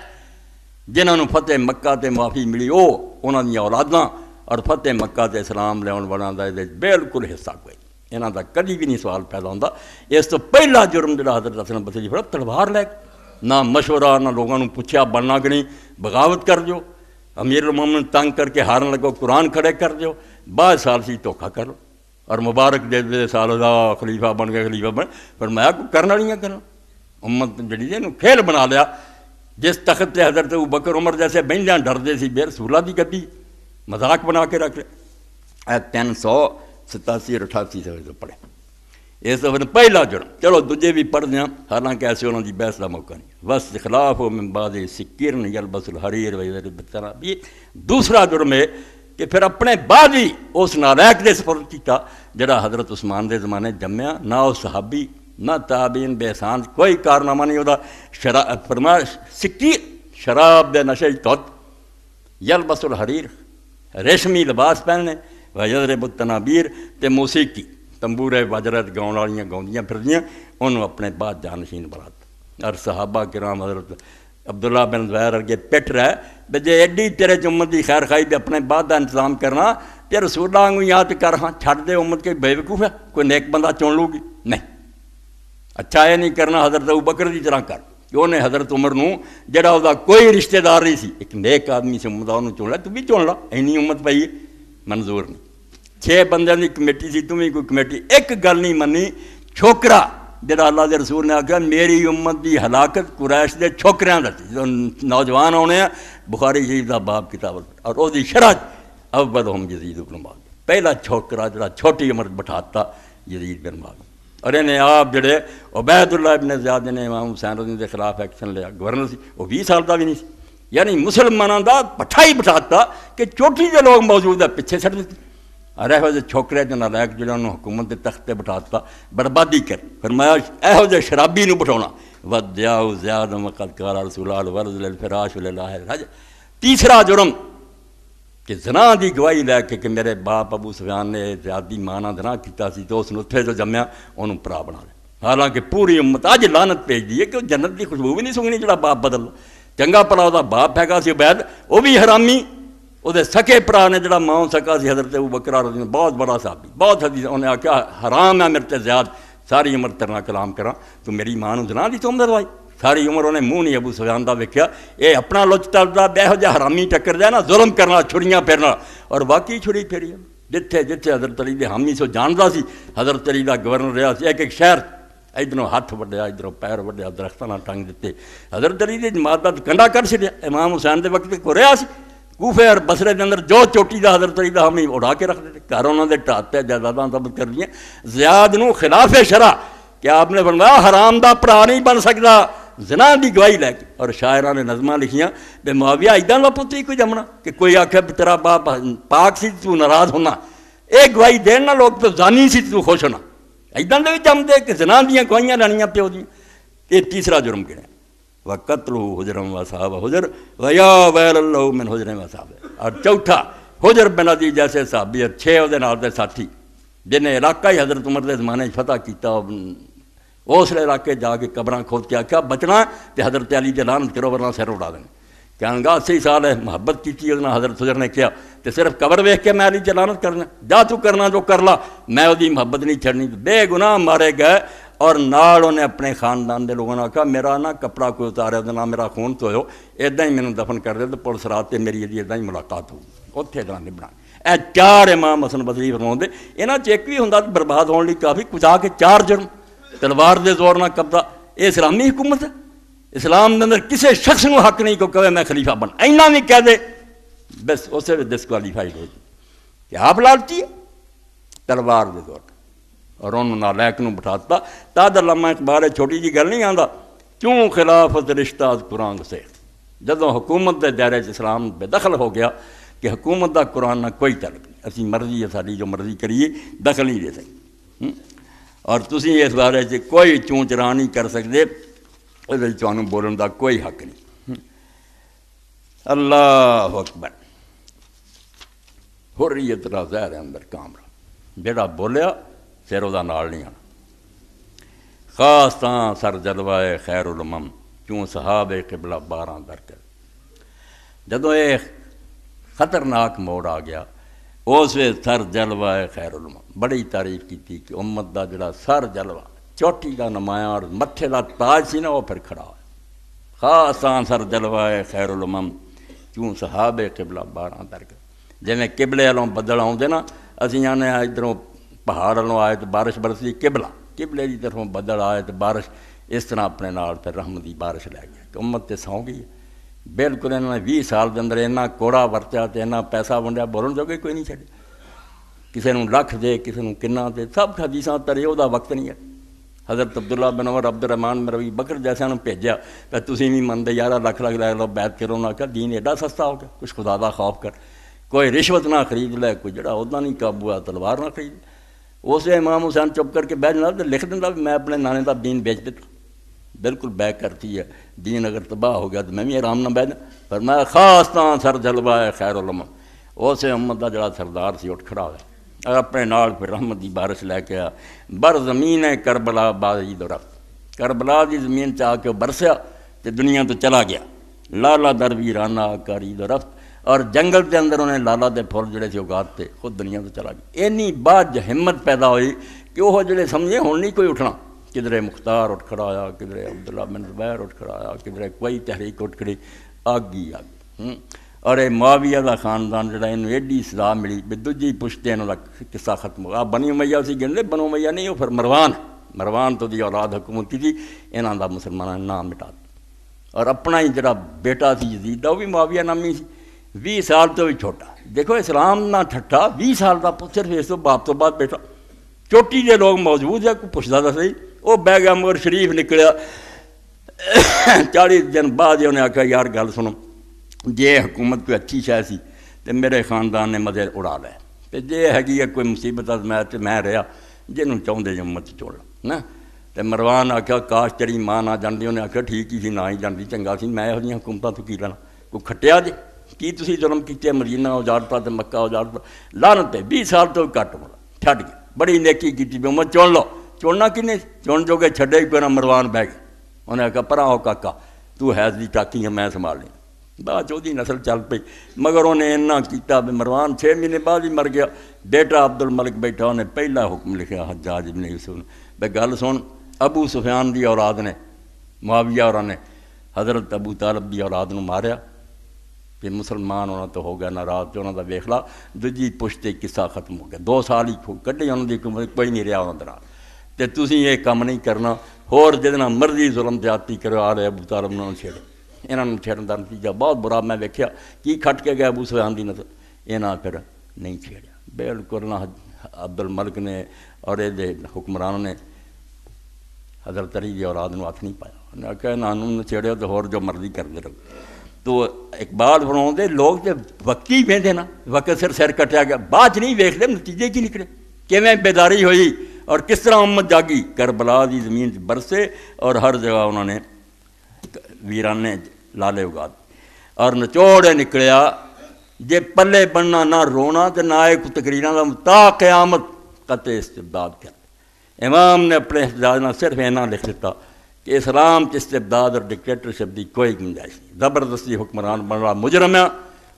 جنہوں نے فتح مکہ تے معافی ملی وہ انہوں نے اولاداں اور فتح مکہ تے اسلام لے والا بالکل حصہ کوئی انہوں کا کدی بھی نہیں سوال پیدا ہوتا، اس تو پہلا جرم جڑا حضرت حسن بصری فرمایا تلوار لے نہ مشورہ نہ لوگوں نے پوچھا بننا کہ نہیں، بغاوت کر دیو، امیر المومنین تنگ کر کے ہارن لگو، قرآن کھڑے کر دیو، 22 سال سی دھوکھا کر لو اور مبارک دے دے سال دا خلیفہ بن گئے، خلیفہ بن، فرمایا کوئی کرنا نہیں ہے کرنا، امت جڑی ہے کھیل بنا لیا، جس تخت تے حضرت ابوبکر عمر جیسے بہندیاں ڈردے سی بے رسولہ دی گدی مذاق بنا کے رکھ لیا، 300 87 اور 88 سے تو پڑھے اس تو پہلا جرم. چلو دوجے بھی پڑھ دیا حالانکہ ایسے انہوں کی بحث کا موقع نہیں. بس خلاف ہو من بعد سکرن یلبس الحریر وغیرہ. یہ دوسرا جرم ہے کہ پھر اپنے بعد ہی اس نالیک دے سپرد کیتا جڑا حضرت عثمان دے زمانے جمیا. نہ وہ صحابی نہ تابعین بے احسان کوئی کارنامہ نہیں ہوتا. فرمایا سکیر شراب دے نشے توت یلبس الحریر ریشمی لباس پہننے ویضرب التنابیر تے موسیقی تمبورے وجرت گاؤں والیاں گاؤندیاں پھردیاں انہوں اپنے بعد جانشین بناتا. اور صحابہ کرام حضرت عبداللہ بن زبیر ارگے پٹ رہا ہے بے جے ایڈی تیرے امت دی خیر خواہی بھی اپنے بعد کا انتظام کرنا تے رسول اللہ کو یاد کر ہاں چھٹ دے امت کے بے وقوف ہے کوئی نیک بندہ چن لو گی نہیں. اچھا یہ نہیں کرنا حضرت ابوبکر دی طرح کر کہ انہیں حضرت عمر نو جڑا وہ کوئی رشتہ دار نہیں سی ایک نیک آدمی سے امت انہوں چن لیا تو بھی چن لا اینی امت پئی ہے منظور نہیں. 6 بندیاں دی کمیٹی سی تمہیں کوئی کمیٹی ایک گل نہیں منی. چھوکرا جڑا اللہ دے رسول نے آخیا میری امت دی ہلاکت قریش دے چھوکریاں دا سی. نوجوان ہونے ہیں بخاری شریف دا باب کتاب اور وہ شرح اولہم یزید بن معاویہ پہلا چھوکرا جڑا چھوٹی عمر بٹھاتا یزید بن معاویہ. اور انہیں آپ جڑے عبید اللہ ابن زیادہ نے امام حسین RA کے خلاف ایکشن لیا گورنر سی وہ 20 سال کا بھی نہیں سی. یعنی مسلمانوں دا پٹھائی بٹھاتا کہ چوٹی جو لوگ موجود ہے پیچھے چھڑ دیتے. اور یہو جے چھوکرے جو نالائق جڑے انہوں حکومت کے تخت بٹھاتا بربادی کر. فرمایا یہو جے شرابی نو بٹھاؤنا ودیاؤ زیادہ وقت قال رسول اللہ ورز للفراش وللہ الحج. تیسرا جرم کہ زنا دی گواہی لے کے کہ میرے باپ ابو سفیان نے زیادی مانا زنا کیتا سی تو اس نطفے جو جمیا انہوں پرا بنا لیا. حالانکہ پوری امت آج لعنت بھیج دی ہے کہ جنت دی خوشبو بھی نہیں سنگنی جڑا باپ بدل. چنگا پلا وہ باپ ہے سی عبید وہ بھی حرامی. وہ سکے پرا نے جڑا ماں سکا سی حضرت ابوبکر بہت بڑا صحابی بہت حدیث انہیں آخیا حرام ہے میرے تے زیاد ساری عمر تیرنا کلام کرا تو میری ماں نو زنا دی تم دروائی. ساری عمر انہیں منہ نہیں ابو سفیان دا ویکھیا یہ اپنا لچ تلدا بے ہو جا حرامی ٹکر جائے نا ظلم کرنا چھڑیاں پھیرنا. اور واقعی چھڑی پھیری جتھے جتھے حضرت علی دے حامی سو جاندا سی حضرت علی دا گورنر رہا سی. ایک شہر ادھروں ہاتھ وڈیا ادھروں پیر وڈیا درختوں نال ٹنگ دیتے. حضرت علی دی جماعت دا کنڈا کر چھڈیا. امام حسین دے وقت کو رہا سی کوفے اور بصرے دے اندر جو چوٹی دا حضرت علی دا حامی اڑا کے رکھ دیتے گھر انہوں دے ٹاتے جائیداداں ضبط کر دیے. زیاد نو خلاف شرع کہ آپ نے فرمایا حرام دا پرا نہیں بن سکتا زنا دی گواہی لے کے. اور شاعراں نے نظماں لکھیاں بے معاویہ ایداں دا پتر ہی کوئی جمنا کہ کوئی آکھے تیرا باپ پاک سی تو ناراض ہونا اے گواہی دین نہ لوگ تو زانی سی تو خوش ہونا ایداں دے بھی جم دے کہ زنا دیاں گواہیاں لینیاں پیو دیاں. یہ تیسرا جرم گنیا وَقَتْلُهُ حُجْرًا وَأَصْحَابَ حُجْرٍ وَيَا وَيْلَ اللَّهُ مِنْ حُجْرٍ وَأَصْحَابِهِ. اور چوتھا حجر بن عدی جیسے صحابی اور 6 وہ نال دے ساتھی جنہیں علاقہ ہی حضرت عمر دے زمانے فتح کیتا اس علاقے جا کے قبراں کھود کے آخیا بچنا تے حضرت علی تے لعنت کرو ورنہ سر اڑا دیں. کہنے گا 80 سال ہے محبت کی حضرت حجر نے کیا تے صرف قبر ویکھ کے میں علی تے لعنت کرنا جا تو کرنا جو کر لا میں وہی محبت نہیں چھڑنی. بے گناہ مارے گئے اور نال انہیں اپنے خاندان دے لوگوں نے کہا میرا نہ کپڑا کوئی اتارے نہ میرا خون دھوئو ادا ہی مینوں دفن کر دے تو پولیس رات تے میری ادا ہی ملاقات ہوگی اتنے دا نبھنا. اے 4 امام حسن بصری فرماؤندے انہاں چ ایک بھی ہوندا برباد ہونے لئی کافی کچا کے 4 جرم تلوار دے زور نہ قبضہ. یہ اسلامی حکومت ہے. اسلام دے اندر کسی شخص نو حق نہیں کو کہے میں خلیفہ بن اینا بھی کہہ دے بس اسے ڈسکوالیفائی ہو جائے کہ آپ لالچی ہے تلوار دے زور اور انہوں نالائق نو بٹھاتا. تاد علامہ اقبال چھوٹی جی گل نہیں آندا کیوں خلافت رشتہ قرآن سے جدوں حکومت دے دائرے اسلام بے دخل ہو گیا کہ حکومت دا قرآن نہ کوئی طلب نہیں اسی مرضی ہے ساری جو مرضی کریے دخل نہیں دے سکتے. اور تسی اس بارے سے کوئی چون چرا نہیں کر سکتے تمہیں بولن دا کوئی حق نہیں. اللہ اکبر. حریت دا زہر اندر کامرا جڑا بولیا پھر وہ نال نہیں آنا. خاص تاں سر جلوائے خیر الامم کیوں صحابہ قبلہ 12 در کر. جدوں یہ خطرناک موڑ آ گیا اس وقت سر جلوائے خیر الامم بڑی تعریف کی تھی کہ امت دا جڑا سر جلوہ چوٹی دا نمایاں اور متھے دا تاج سی نا وہ پھر کھڑا ہے. خاص تاں سر جلوائے خیر الامم کیوں صحابہ قبلہ 12 در کر. جویں قبلے والوں بدل آؤندے نا اسی آنے ادھروں پہاڑ والوں آئے تو بارش برسی قبلے کی طرفوں بدل آئے تو بارش اس طرح اپنے نال پھر رحمت دی بارش لے گیا کہ امت تے سو گئی. بالکل انہوں نے 20 سال دے اندر اینا کوڑا ورتیا تے اینا پیسہ ونڈیا بولن جو کوئی نہیں چڑھے. کسی نوں لکھ دے کسی نوں کنا دے، سب حدیثاں ترے وہ وقت نہیں ہے۔ حضرت عبداللہ بن عمر عبد الرحمان مروی بکر جیسا نوں بھیجیا کہ تسی بھی مندے یار لکھ لے لو بیعت کرو، نہ کہ دین ایڈا سستا ہو گیا، کچھ خدا دا خوف کر، کوئی رشوت نہ خرید لے، کوئی جڑا عہدہ نہیں قابو ہے تلوار نہ خرید لے۔ اسے امام حسین چپ کر کے بیٹھ جاتا لکھ دینا بھی میں اپنے نانے دا دین بیچ دیتا، بالکل بیک کرتی ہے، دین اگر تباہ ہو گیا تو میں بھی آرام نہ بیٹھ جاؤں، پر میں خاص طرح سر جلوہ خیر علماء اسے امت دا جڑا سردار سی اٹھ کھڑا ہوا اور اپنے نال پھر رحمت دی بارش لے کے آیا، بر زمین کربلا باغی دو رفت، کربلا دی زمین چاہ کے برسیا تو دنیا تو چلا گیا، لالا در ویرانہ کاری دو رفت، اور جنگل کے اندر انہیں لالا دے پھول جڑے سے اگاتے خود دنیا تو چلا گیا۔ اینی بعد ہمت پیدا ہوئی کہ وہ جڑے سمجھے ہوں نہیں کوئی اٹھنا، کدھرے مختار اٹھ کھڑا آیا، کدھرے عبداللہ بن زبیر اٹھ کھڑا آیا، کدھرے کوئی تحریک اٹھ کھڑی، آگی آگی۔ اور اے معاویہ دا خاندان جڑا انہوں ایڈی سزا ملی بھی دوجی پشتے انہوں کا قصہ ختم ہوا۔ بنی امیہ اسی گن لے، بنو امیہ نہیں، وہ پھر مروان تو دی اولاد حکومت کی تھی، انہوں دا مسلمانوں نے نام مٹا دیا، اور اپنا ہی جڑا بیٹا سی یزید وہ بھی معاویہ نامی سی، 20 سال تو بھی چھوٹا۔ دیکھو اسلام نہ ٹھٹا، 20 سال کا صرف اس تو باپ تو بعد بیٹا، چوٹی دے لوگ موجود ہے، کوئی پوچھتا تھا صحیح، وہ بیگم اور شریف نکلیا 40 دن بعد انہیں آخیا یار گل سنو، جے حکومت کوئی اچھی شے سی تو میرے خاندان نے مزے اڑا لے، تو جے ہے کوئی مصیبت میں رہا جنہوں چاہتے امت چوڑ نا۔ تو مروان آخیا کاش تیری ماں نہ جانتی، انہیں آخیا ٹھیک ہی سی، نہ ہی جانتی چنگا سی، میں یہ حکومتوں تو کی لینا، کوئی کھٹیا جے کی تسی ظلم کیتے، مدینہ اجاڑتا تو مکہ اجاڑتا، لعنت ہے 20 سال تو گھٹ ہو چھڈ گیا، بڑی نیکی کی بھی امت چن لو، چننا کنے چن جو کہ چھڈے ہی کوئی نہ۔ مروان بہ گئے، انہیں آخیا پرا ہو کاکا تو حیض دی ٹاکی ہے میں سنبھال لیں، بعد چودی نسل چل پئی، مگر انہیں اتنا کیتا بھی مروان 6 مہینے بعد ہی مر گیا۔ بیٹا عبد الملک بیٹھا، انہیں پہلا حکم لکھا حجاج ابن یوسف نے بے گل سن، ابو سفیان دی اولاد نے معاویہ اور نے حضرت ابو طالب دی اولاد نو ماریا، پھر مسلمان ہونا تو ہو گیا ناراض، جو انہوں کا ویخ لا دوجی پشتے قصہ ختم ہو گیا، 2 سال ہی کڈے انہوں کی حکومت کوئی نہیں رہا انہوں دے نال، تے تسی یہ کام نہیں کرنا، ہور جدنا مرضی ظلم زیادتی کرو آ رہے ابو طالب نے چھیڑے، انہوں نے چھیڑن کا نتیجہ بہت برا میں ویکھیا، کی کھٹ کے گیا ابو سفیان دی نسل، انہاں پھر نہیں چھیڑیا، بالکل نہ عبد الملک نے اور یہ حکمرانوں نے حضرت علی دی اولاد نو ہاتھ نہیں پایا، انہیں آخیا انہوں نے چھیڑے تو ہور جو مرضی کرتے رہو۔ تو اقبال فرماؤں لوگ تو وقت ہی وہدے نا، وقت سر کٹیا گیا، بعد نہیں ویکھتے نتیجے کی نکلے، کیویں بیداری ہوئی اور کس طرح امت جاگی، کربلا دی زمین برسے اور ہر جگہ انہوں نے ویرانے لالے اگا دی، اور نچوڑے نکلیا جے پلے بننا نہ رونا تو نہ ایک تقریراں دا تا قیامت قطع استبداد کر۔ امام نے اپنے احتجاج میں صرف اینا لکھ دیتا کہ اسلام کے استبداد اور ڈکٹیٹرشپ دی کوئی گنجائش نہیں، زبردستی حکمران بن رہا مجرم ہے،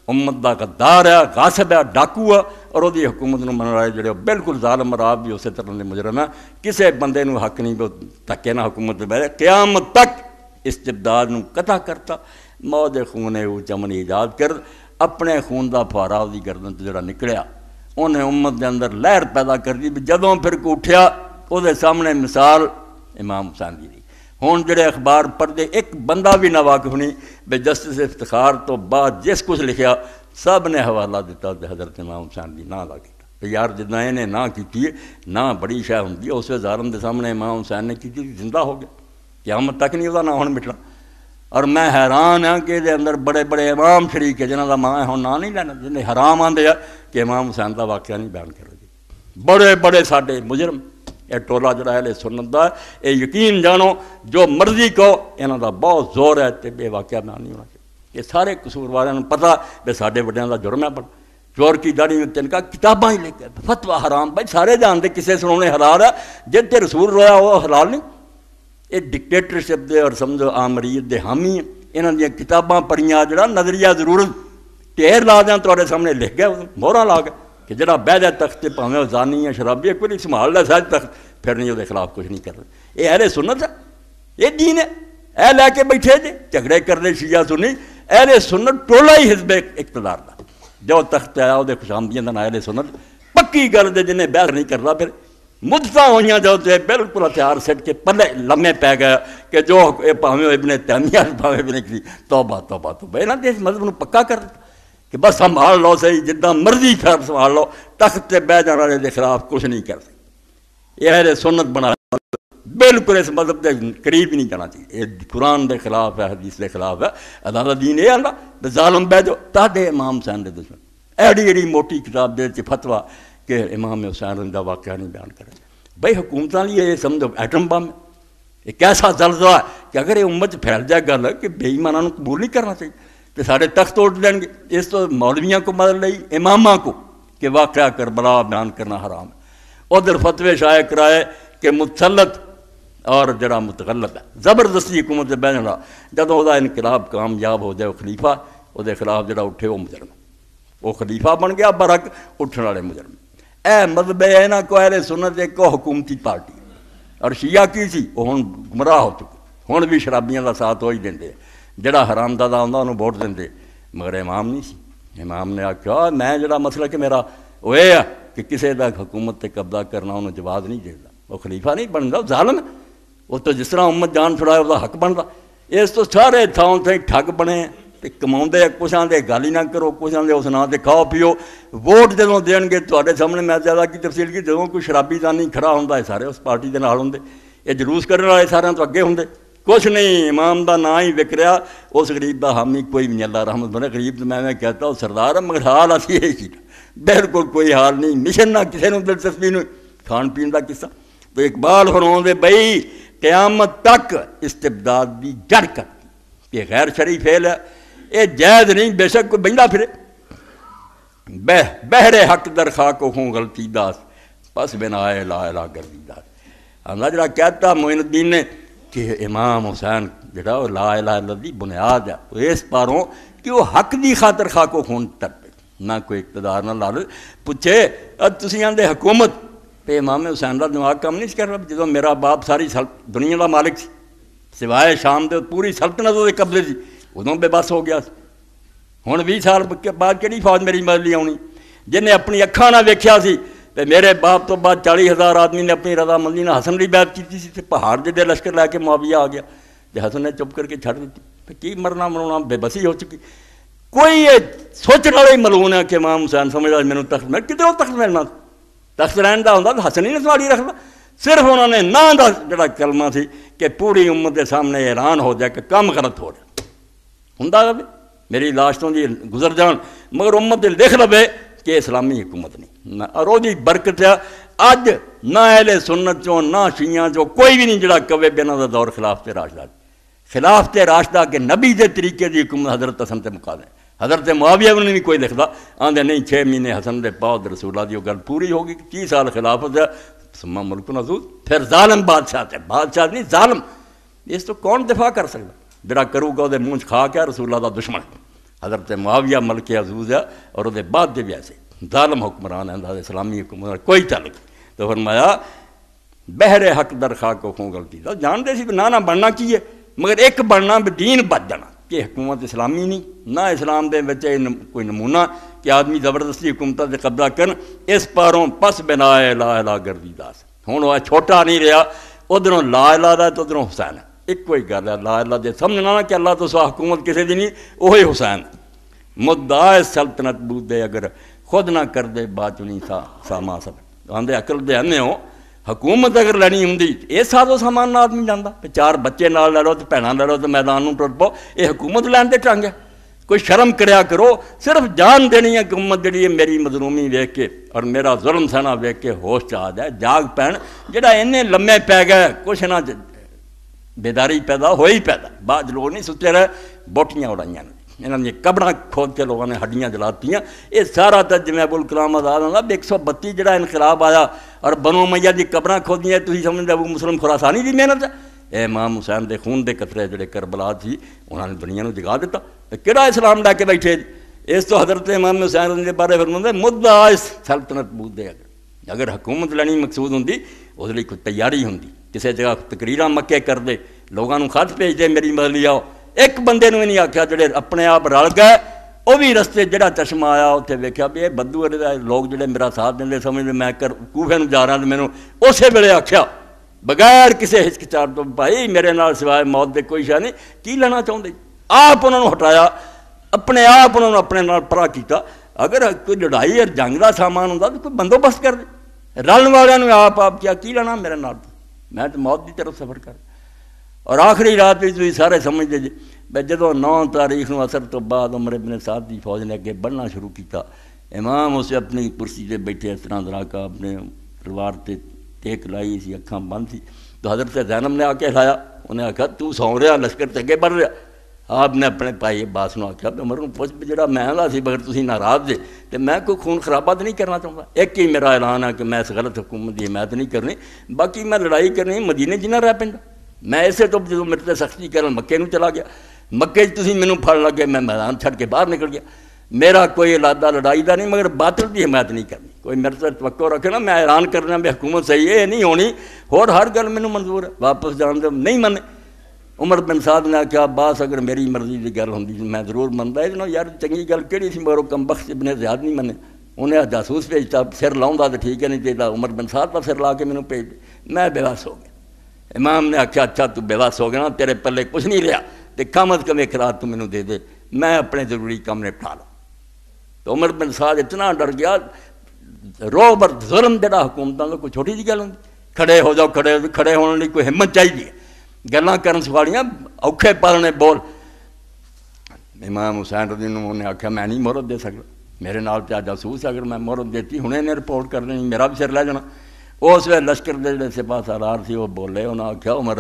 امت دا غدار ہے، غاصب ہے، ڈاکو ہے، اور وہ حکومت نو من رہے جڑے بالکل ظالم اور آپ بھی اسی طرح کے مجرم ہے، کسی بندے نو حق نہیں وہ تکے نہ حکومت بیٹھے، قیامت تک استبداد نو قطع کرتا، موج خون او چمن ایجاد کر، اپنے خون دا فوارا دی گردن تو جڑا نکلیا انہیں امت دے اندر لہر پیدا کر دی، جدوں پھر کو اٹھیا وہ دے سامنے مثال امام حسین دی۔ ہوں جڑے اخبار پڑھتے ایک بندہ بھی نہ واقف نہیں بے جسٹس افتخار تو بعد جس کچھ لکھیا سب نے حوالہ دیتا حضرت امام حسین دی نہ لا کیتا، یار جتنا انہیں نہ کیتی ہے نہ بڑی شے ہوندی ہے، اس ظالم دے سامنے امام حسین نے کیتی زندہ ہو گیا، قیامت تک نہیں وہ نہ ہون مٹنا۔ اور میں حیران ہاں کہ یہ اندر بڑے بڑے امام شریک ہے جنہوں کا ماں ہوں نہ نہیں لینا، جنہیں حرام آدھے کہ امام حسین کا واقعہ نہیں بیان کرو گے، بڑے بڑے ساڈے مجرم، یہ ٹولا جڑا ہے سنت دا، یہ یقین جانو جو مرضی کہو یہاں دا بہت زور ہے تے بے واقعہ بیان نہیں ہونا چاہیے، یہ سارے قصور والوں پتہ بھی ساڈے وڈیاں دا جرم ہے، بڑا چور کی داڑھی میں تن کا کتاباں ہی لے کے فتویٰ حرام، بھائی سارے جانتے کسے سنونے حلال ہے، جن تے رسول رویا وہ حلال نہیں، یہ ڈکٹیٹرشپ دے اور سمجھو آمریت دے حامی ہیں، انہاں دیاں کتاباں پڑھیاں جڑا نظریہ ضرورت ٹھیر لا دیاں تواڈے سامنے لکھ گئے مہراں لا گئے کہ جڑا بہ جائے تخت تے بھاویں زانی ہے شرابی ہے کوئی نہیں سنبھال لے سارے تخت پھر نہیں وہ خلاف کچھ نہیں کر رہے، یہ اہل سنت ہے، یہ دین ہے، اے لے کے بیٹھے جے جھگڑے کرنے شیعہ سنی، اہل سنت ٹولا ہی حزب اقتدار دا جو تخت آیا وہ خوش آمدیاں دا اہل سنت پکی گل دے جنہیں بحث نہیں کرتا، پھر مدتاں ہوئیاں جو تے بالکل ہتھیار سٹ کے پلے لمے پی گیا کہ جو بھاویں ابن تیمیہ بھاویں ابن کسی توبہ توبہ توبہ انہاں دے اس مذہب نو پکا کر دیتا، کہ بس سنبھال لو صحیح جداں مرضی پھر سنبھال لو، تخت تے بہ جانا والے دے خلاف کچھ نہیں کر سکتے۔ یہ اہل سنت بنا بالکل اس مذہب کے قریب ہی نہیں جانا چاہیے، یہ قرآن دے خلاف ہے، حدیث دے خلاف ہے۔ اللہ دین یہ آندا ظالم بہ جو تہاڈے امام حسین دے دشمن، ایڈی ایڈی موٹی کتاب دے فتویٰ کہ امام حسین دا واقعہ نہیں بیان کرے۔ بھائی حکومتاں لیے یہ سمجھو ایٹم بم ہے، ایک ایسا زلزلہ ہے کہ اگر یہ امت پھیل جائے گل کہ بے ایماناں نوں قبول نہیں کرنا چاہیے تو سارے تخت توڑ دیں گے۔ اس تو مولویاں کو مدد لئی اماماں کو کہ واقعہ کربلا بیان کرنا حرام ہے۔ ادھر فتوے شائع کرائے کہ متسلط اور جڑا متغلط ہے، زبردستی حکومت بہ جانا۔ جدوں دا انقلاب کامیاب ہو جائے وہ خلیفہ وہ دے خلاف جڑا اٹھے وہ مجرم، وہ خلیفہ بن گیا برحق اٹھنے والے مجرم۔ اے مذہب ہے نہ کو اہل سنت ایک حکومتی پارٹی، اور شیعہ کی سی وہ ہن گمراہ ہو چکے، ہن بھی شرابیاں دا ساتھ وہی دیندے، جڑا حرام دادا آندا انہوں ووٹ دیندے، مگر امام نہیں سی۔ امام نے آکھیا میں جڑا مسئلہ کہ میرا وہ یہ ہے کہ کسی دا حکومت تے قبضہ کرنا انہوں جواز نہیں دیتا، وہ خلیفہ نہیں بنتا، ظالم ہے وہ تو جس طرح امت جان چھڑائے وہ حق بنتا۔ اس تو سارے تھاؤں تے ٹھگ بنے تے کماؤندے کچھ آندے گالی نہ کرو، کچھ آندے اس نام تے کھاؤ پیو۔ ووٹ جدوں دین گے تواڈے سامنے میں زیادہ کی تفصیل کی، جدوں کوئی شرابی دانی کھڑا ہوندا ہے سارے اس پارٹی دے نال ہوندے، یہ جلوس کرنے والے سارے تو اگے ہوندے، کچھ نہیں امام دا نا ہی وکریا۔ اس غریب دا حامی کوئی بھی نہیں، اللہ رحمت بنے۔ غریب تو میں کہتا ہوں سردار ہے مگر حال اسی یہی سی، بالکل کوئی حال نہیں، مشن نہ کسی نے دلچسپی نہیں، کھان پین دا قصہ۔ تو اقبال فرماؤندے بھئی قیامت تک استبداد دی جڑ کرتی، یہ غیر شرعی فعل ہے، یہ جائز نہیں، بے شک کوئی بندہ پھرے بہر حق در خاک ہوں غلطی داس پس بنائے لا الہ گردی داس۔ اللہ جڑا کہتا معین الدین نے کہ امام حسین جڑا وہ لا الہ الا اللہ دی بنیاد ہے، وہ اس پاروں کہ وہ حق دی خاطر خاک و خون ترپے، نہ کوئی اقتدار نہ لالچ۔ پوچھے تسی آندے حکومت پہ امام حسین کا دماغ کم نہیں کر رہا؟ جدو میرا باپ ساری دنیا کا مالک سی، سوائے شام دے پوری سلطنت وہ قبضے سی، ادوں بے بس ہو گیا۔ ہن 20 سال بعد کہڑی فوج میری مدد لی آنی؟ جنہیں اپنی اکھاں نہ ویکھیا سی تے میرے باپ تو بعد 40,000 آدمی نے اپنی رضامندی نہ حسن کی بیعت کی سی، تے پہاڑ جدے لشکر لے کے معاویہ آ گیا تے حسن نے چپ کر کے چھڑ دیتی، تے کی مرنا مرونا بے بسی ہو چکی۔ کوئی یہ سوچنے والا ہی ملعون ہے کہ امام حسین سمجھدا مینوں تخت میں کدھروں تخت ملنا، تخت رہن دا ہوندا تو حسن ہی نے سوالی رکھنا۔ صرف انہوں نے نا دا جڑا کلمہ سی کہ پوری امت کے سامنے اعلان ہو جائے کہ کم غلط ہو رہا ہوندا بھی میری لاش تو جی گزر جان، مگر امت لکھ لوے کہ اسلامی حکومت نہیں، اور وہ برکت ہے اج نہ اہل سنت چوں نہ شیعہ چوں کوئی بھی نہیں جڑا کہے بنا دا دور خلاف تے راشدہ، خلاف تے راشدہ کہ نبی دے طریقے دی حکومت حضرت حسن تے مقابلے، حضرت معاویہ نے بھی کوئی لکھدا آندے نہیں 6 مہینے حسن دے پاؤ رسول اللہ دی گل پوری ہوگی، 30 سال خلافت ہے ثم ملک نزول، پھر ظالم بادشاہ تے بادشاہ نہیں ظالم، اس تو کون دفاع کر سکتا؟ جڑا کرو گا وہ منہ کھا کے رسول اللہ دا دشمن ہے۔ حضرت معاویہ ملک عزوز ہے اور وہ بعد دے بھی ایسے ظالم حکمران ہے، اسلامی حکمران کوئی تعلق نہیں۔ تو فرمایا بہر حق در خاک کو خوں غلطی دا جانتے سی نہ بننا کی ہے، مگر ایک بننا بھی دین بچ جانا کہ حکومت اسلامی نہیں، نہ اسلام دے وچ کوئی نمونہ کہ آدمی زبردستی حکومتہ دے قبضہ کرن، اس پاروں پس بنائے لا الہ گردی داس۔ ہوں وہ چھوٹا نہیں رہا، ادھروں لا الہ دا تو ادھروں حسین ہے، ایک کوئی گل ہے لا الہ دے سمجھنا نا کہ اللہ تو سوا حکومت کسی دی نہیں، وہی حسین مدعا سلطنت بود دے اگر خود نہ کر دے بات نہیں ساما سب آندے عقل دے انے ہو، حکومت اگر لینی ہوں یہ سازو سامان نہ آدمی جانا، 4 بچے نال لے لو تو بھیناں لے لو تو میدان نوں ٹر پاؤ، یہ حکومت لین دے ٹانگ ہے؟ کوئی شرم کریا کرو، صرف جان دینی ہے کہ امت جڑی ہے میری مظلومی ویکھ کے اور میرا ظلم سہنا ویکھ کے ہوش چ آ جائے، جاگ پین جڑا اینے لمے پی گئے کچھ نہ بیداری پیدا ہوئی پیدا، بعد لوگ نہیں ستے رہے، بوٹیاں اڑائیاں انہوں نے قبراں کھود کے لوگوں نے ہڈیاں جلاتیاں، یہ سارا تو جویں ابوالکلام آزاد آندا 132 جڑا انقلاب آیا اور بنو امیہ دی قبراں کھودیاں، تسی سمجھدے ابو مسلم خراسانی دی محنت ہے؟ اے امام حسین دے خون دے قطرے جڑے کربلا سی انہوں نے دنیا نوں جگا دیتا، کہڑا اسلام لے کے بیٹھے؟ اس تو حضرت امام حسین دے بارے فرماندے مدعا سلطنت بود دے اگر حکومت لینی مقصود ہوندی اس لیے کوئی تیاری ہوندی، کسی جگہ تقریراں مکے کر دے، لوگوں نوں خط بھیج دے میری مدد لیاؤ، ایک بندے نوں نہیں آکھیا جڑے اپنے آپ رل گئے، وہ بھی رستے جڑا چشمہ آیا اتنے ویکھیا بھی یہ بدو لوگ جڑے میرا ساتھ دیں سمجھتے میں کوفے نوں جا رہا تو مینوں اسی ویلے آکھیا بغیر کسی ہچکچاہٹ تو بھائی میرے نال سوائے موت دے کوئی شے نہیں، کی لینا چاہتے؟ آپ انہوں نے ہٹایا، اپنے آپ انہوں نے اپنے نال پرا کیتا. اگر کوئی لڑائی اور جنگ کا سامان ہوتا تو کوئی بندوبست کر دے. رلن والوں آپ کیا کی لینا میرے نال؟ میں تو موت کی طرف سفر کر. اور آخری رات بھی تھی سارے سمجھتے جی بھائی جدو 9 تاریخ نو اثر تو بعد عمر ابن سعد کی فوج نے اگے بڑھنا شروع کیتا. امام اسے اپنی کرسی سے بیٹھے اس طرح درا کا اپنے تلوار تے ٹیک لائی سی, اکھاں بند سی. تو حضرت زینب نے آ کے لایا, انہیں آخیا تو سو رہا لشکر تے اگے بڑھ رہا. آپ نے اپنے بھائی عباس نو آخیا عمر نو پوچھ جڑا میں لا سی بغیر تسی ناراض جے تے میں کوئی خون خرابہ تو نہیں کرنا چاہتا. ایک ہی میرا اعلان ہے کہ میں اس غلط حکومت کی حمایت نہیں کرنی, باقی میں لڑائی کرنی مدینے جنہ رہ پیندا. میں اسے تو جدو میرے تے سختی کرن مکے نو چلا گیا, مکے تسی مینوں پھڑ لگے, میں میدان چھڑ کے باہر نکل گیا. میرا کوئی ارادہ لڑائی دا نہیں, مگر باطل کی حمایت نہیں کرنی. کوئی میرے سے توقع رکھے نا میں اعلان کرنا بھی حکومت صحیح ہے, یہ نہیں ہونی. اور ہر گل مینوں منظور ہے, واپس جان دے نہیں منے. عمر بن سعد نے آخیا عباس اگر میری مرضی کی گل ہوندی میں ضرور منتا. یہ یار چنگی گل کہڑی سی, مگر وہ کم بخت ابن زیاد نہیں منے. انہیں جاسوس بھیجتا, سر لاؤں تو ٹھیک ہے, نہیں چاہیے عمر بن سعد کا سر لا کے مینوں بھیج دے. میں بے بس ہو گیا. امام نے آخیا اچھا تو بے بس ہو گیا نا, تیرے پلے کچھ نہیں رہا, تو کم از کم ایک رات تو مینوں دے دے, میں اپنے ضروری کام نپٹا لا. تو عمر بن سعد اتنا ڈر گیا. روب اور ظلم جڑا حکومتوں کا کوئی چھوٹی جی گل ہوندی. کھڑے ہو جاؤ, کھڑے ہونے لی کوئی ہمت چاہیے. گلاں کرن سوالیاں اوکھے پالنے بول. امام حسین رضی اللہ عنہ نے آخیا میں نہیں مہرت دے سکتا, میرے نال تے جاسوس اگر میں مہرت دیتی ہنے نے رپورٹ کر دینی, میرا بھی سر لے جانا. اس ویلے لشکر دے جڑے سپاہ سالار سی وہ بولے, انہاں آخیا عمر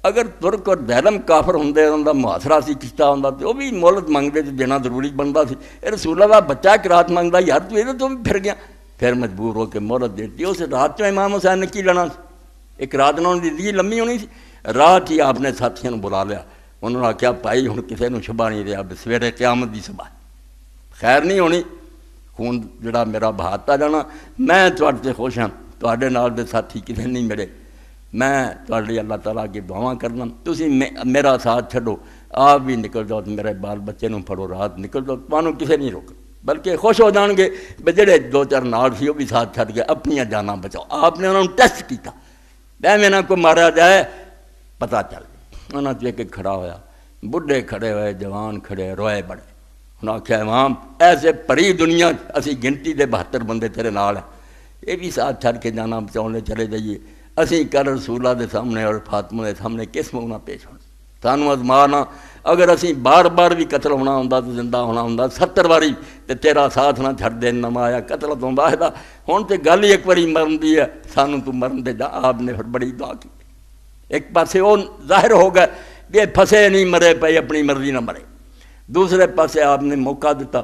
اگر ترک اور دیلم کافر ہوندے انہاں دا محاصرہ سی کیتا ہوندا تے وہ بھی مہلت منگدے تے دینا ضروری بندا سی. اے رسول اللہ بچہ ایک رات منگدا, یار تو یہ تو بھی پھر گیا. پھر مجبور ہو کے مہلت دیتی. اس رات چوں امام حسین نے کی لینا, ایک رات انہوں نے دی لمبی ہونی سی. رات ہی آپ نے ساتھیوں نے بلا لیا, انہوں نے آخیا بھائی ہن کسے نوں شبہ نہیں رہا, سویرے قیامت دی صبح خیر نہیں ہونی, خون جڑا میرا بہاتا جانا. میں تواڈے تے خوش ہاں, تواڈے نال دے ساتھی کسے نہیں ملے. میں تواڈے لیے اللہ تعالیٰ کی دعاواں کرنا, تسی میرا ساتھ چھڈو, آپ بھی نکل جاؤ, میرے بال بچے نوں پھڑو, رات نکل جاؤ, تانوں کسے نہیں روک, بلکہ خوش ہو جان گے بھی جڑے 2-4 نال سی وہ بھی ساتھ چھڈ گئے, اپنی جاناں بچاؤ. آپ نے انہوں نے ٹیسٹ کیتا, ایویں نہ کوئی مارا جائے, پتہ چل گیا. انہاں چ ایک کھڑا ہویا, بڈھے کھڑے ہوئے, جوان کھڑے, روئے بڑے. انہاں آخیا امام ایسے پری دنیا اسی گنتی دے 72 بندے تیرے نال ہیں, یہ بھی ساتھ چھڈ کے جانا بچاؤنے چلے جائیے. اسی کل رسول اللہ دے سامنے اور فاطمہ دے سامنے کس منہ نہ پیش ہونا, سانوں ازمانا. اگر اسی بار بار بھی قتل ہونا ہوندا تو زندہ ہونا ہوندا 70 واری, تے تیرا ساتھ نہ چھڈ دین نہ آیا قتل تو واحدہ. ہن تے گل ہی ایک واری مرن دی ہے, سانوں تو مرن دے جا. آپ نے پھر بڑی دعا کی. ایک پاسے وہ ظاہر ہو گئے کہ پھسے نہیں مرے پے, اپنی مرضی نہ مرے. دوسرے پاسے آپ نے موقع دیتا.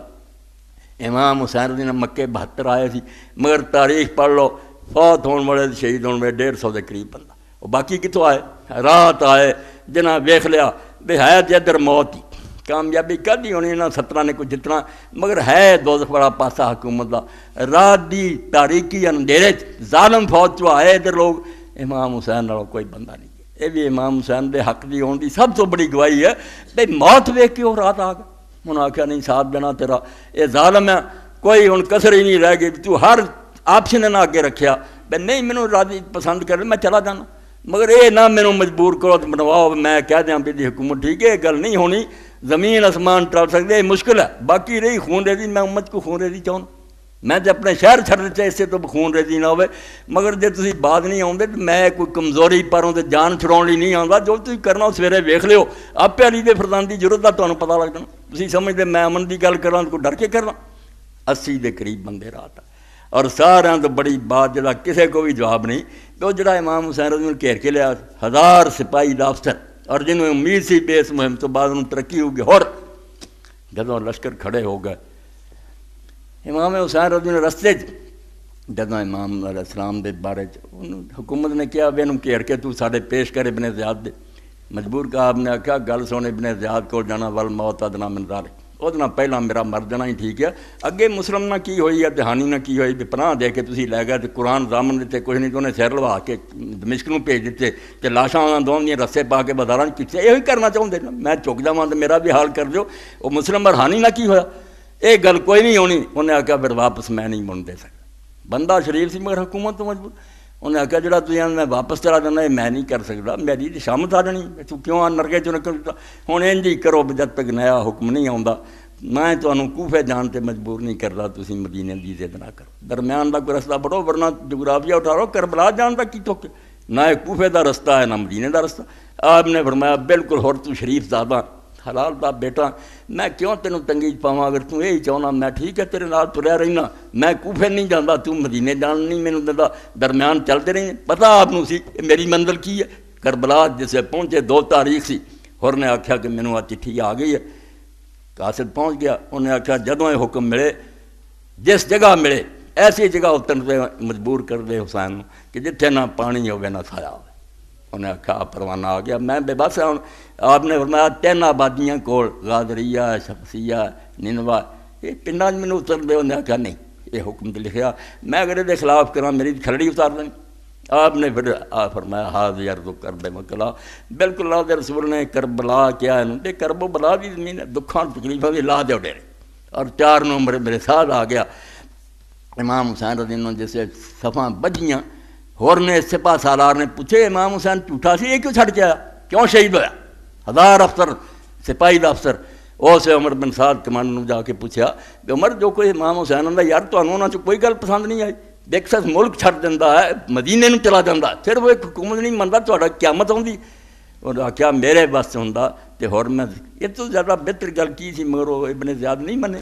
امام حسین رضی اللہ عنہ مکے 72 آئے سی, مگر تاریخ پڑھ لو فوت ہونے والے شہید ہونے والے 150 کے قریب بندہ. وہ باقی کتوں آئے, رات آئے, جنہاں ویکھ لیا بھی ہے تے ادھر موت ہی, کامیابی کدی ہونی انہاں 17 نے کوئی جتنا, مگر ہے دوزخ بڑا پاسا حکومت دا. رات دی تاریکی اندھیرے ظالم فوج چو آئے ادھر لوگ, امام حسین نالوں کوئی بندہ نہیں. یہ بھی امام حسین دے حق دی ہون دی سب تو بڑی گواہی ہے بھئی موت ویکھ کے وہ رات آ گئے. انہوں نے آخیا نہیں ساتھ دینا تیرا, یہ ظالم ہے, کوئی ہن کسر ہی نہیں رہ گئی. تو ہر آپشن نہ اگے رکھیا بھئی نہیں مینوں راضی پسند کر, میں چلا جانا, مگر یہ نہ مینوں مجبور کرو بنواؤ, میں کہہ دیاں بھی حکومت ٹھیک ہے, گل نہیں ہونی. زمین آسمان ٹل سکتے, یہ مشکل ہے. باقی رہی خون ریزی, میں امت کو خون ریزی چاہوں, میں تے اپنے شہر چھڑ دیتے اس سے تو خون ریزی نہ ہوئے. مگر جے تسی بعد نہیں آؤندے تو میں کوئی کمزوری پروں تے جان چھڑاؤن لی نہیں آਉਂدا. جو تسی کرنا سویرے ویکھ لیو, آپے علی دے فرزان دی ضرورت دا تانوں پتہ لگ جانا. تسی سمجھدے میں امن دی گل کراں کوئی ڈر کے کرنا. 80 دے قریب بندے رات آ, اور سارے تو بڑی بات جڑا کسے کو بھی جواب نہیں. تو جڑا امام حسین رضی اللہ عنہ گھیر کے لیا 1000 سپاہی دا افسر, اور جنہوں امید سی بھی اس مہم تو بعد انہوں ترقی ہوگی. اور جدوں لشکر کھڑے ہو گئے, امام حسین رضی اللہ عنہ رستے جدوں امام علیہ السلام دے بارے حکومت نے کیا بھی انہوں گھیر کے تو ساڈے پیش کر ابن زیاد دے, مجبور کہا. آپ نے آخیا گل سن, ابن زیاد کو جانا والموت ادنیٰ من ذالک, وہ پہلا میرا مر جانا ہی ٹھیک ہے. اگے مسلم نہ کی ہوئی ہے, دہانی نہ کی ہوئی, پناہ دے کے تسی لے گئے تو قرآن ضامن دیتے کچھ نہیں, تو انہیں سیر لوا کے دمشق نوں بھیج دیتے, کہ لاشاں انہاں دونوں دیاں رسے پا کے بازاراں کیتے. یہی کرنا چاہتے ہیں, میں چک جاواں تو میرا بھی حال کر دیو. وہ مسلم اور ہانی نہ کی ہویا, یہ گل کوئی نہیں ہونی. انہیں آخیا پھر واپس میں نہیں من دے سکتا. بندہ شریف سی مگر حکومت تو مجبور. انہیں آخیا جڑا تھی میں واپس چلا جانا, میں نہیں کر سکتا, میری شامت آ جانی, تو کیوں نرگے چوں نکل دیتا. ہوں انج ہی کرو جب تک نیا حکم نہیں آتا میں تمہیں کوفے جان تے مجبور نہیں کرتا، تسی مدینے دی ضد نہ کرو، درمیان دا کوئی رستہ بڑھو، ورنہ جغرافیہ اٹھا لو، کربلا جان دا کی توقع، نہ کوفے دا رستہ ہے نہ مدینے دا رستہ۔ آپ نے فرمایا بالکل ہور تو شریف زادہ حلال دا بیٹا، میں کیوں تینوں تنگی پاواں، اگر تو یہی چاہنا میں ٹھیک ہے تیرے نال تریا رہنا، میں کوفے نہیں جانا، تو مدینے جان نہیں مینوں دیندا، درمیان چلتے رہے۔ پتہ آپ نو سی میری منزل کی ہے، کربلا جسے پہنچے 2 تاریخ سی، ہور نے آکھیا کہ مینوں آ چٹھی آ گئی ہے، قاصد پہنچ گیا، انہیں آکھیا جدوں یہ حکم ملے جس جگہ ملے ایسی جگہ اترن سے مجبور کر دے حسین کہ جتھے نہ پانی ہوگا نہ سایہ ہوگا۔ انہیں آکھا پروانہ آ گیا، میں بے بس ہوں۔ آپ نے فرمایا 3 آبادیاں کول، غادریہ، شمسیہ، نینوا، یہ پنڈاں میں اتر دے۔ انہیں آکھا نہیں، یہ حکم تو لکھیا، میں اگر یہ خلاف کراں میری کھلڑی اتار دیں۔ آپ نے پھر فرمایا حاضر عرض کر دے مکلا، بالکل اللہ دے رسول نے کربلا کیا ہے تے کرب و بلا دی زمین ہے، دکھاں تکلیفاں دی لا دے ڈیرے۔ اور 4 نومبر میرے ساتھ آ گیا امام حسین رضی اللہ عنہ، جیسے صفاں بجیاں، ہور نے سپاہ سالار نے پوچھے امام حسین جھوٹا سی، یہ کیوں چھڑ کے آیا، کیوں شہید ہویا؟ 1000 افسر سپاہی دا افسر اسے عمر بن سعد کمانڈر نے جا کے پوچھا کہ عمر جو کوئی امام حسین آندا یار تانوں انہاں چ کوئی گل پسند نہیں آئی، دیکھ ملک چھڑ دینا ہے، مدینے نوں چلا جاتا، پھر وہ ایک حکومت نہیں منتا، تہاڈا قیامت آؤندی۔ اور آخیا میرے بس ہوندا تے ہور میں یہ تو زیادہ بہتر گل کی سی، مگر وہ ابن زیاد نہیں منے،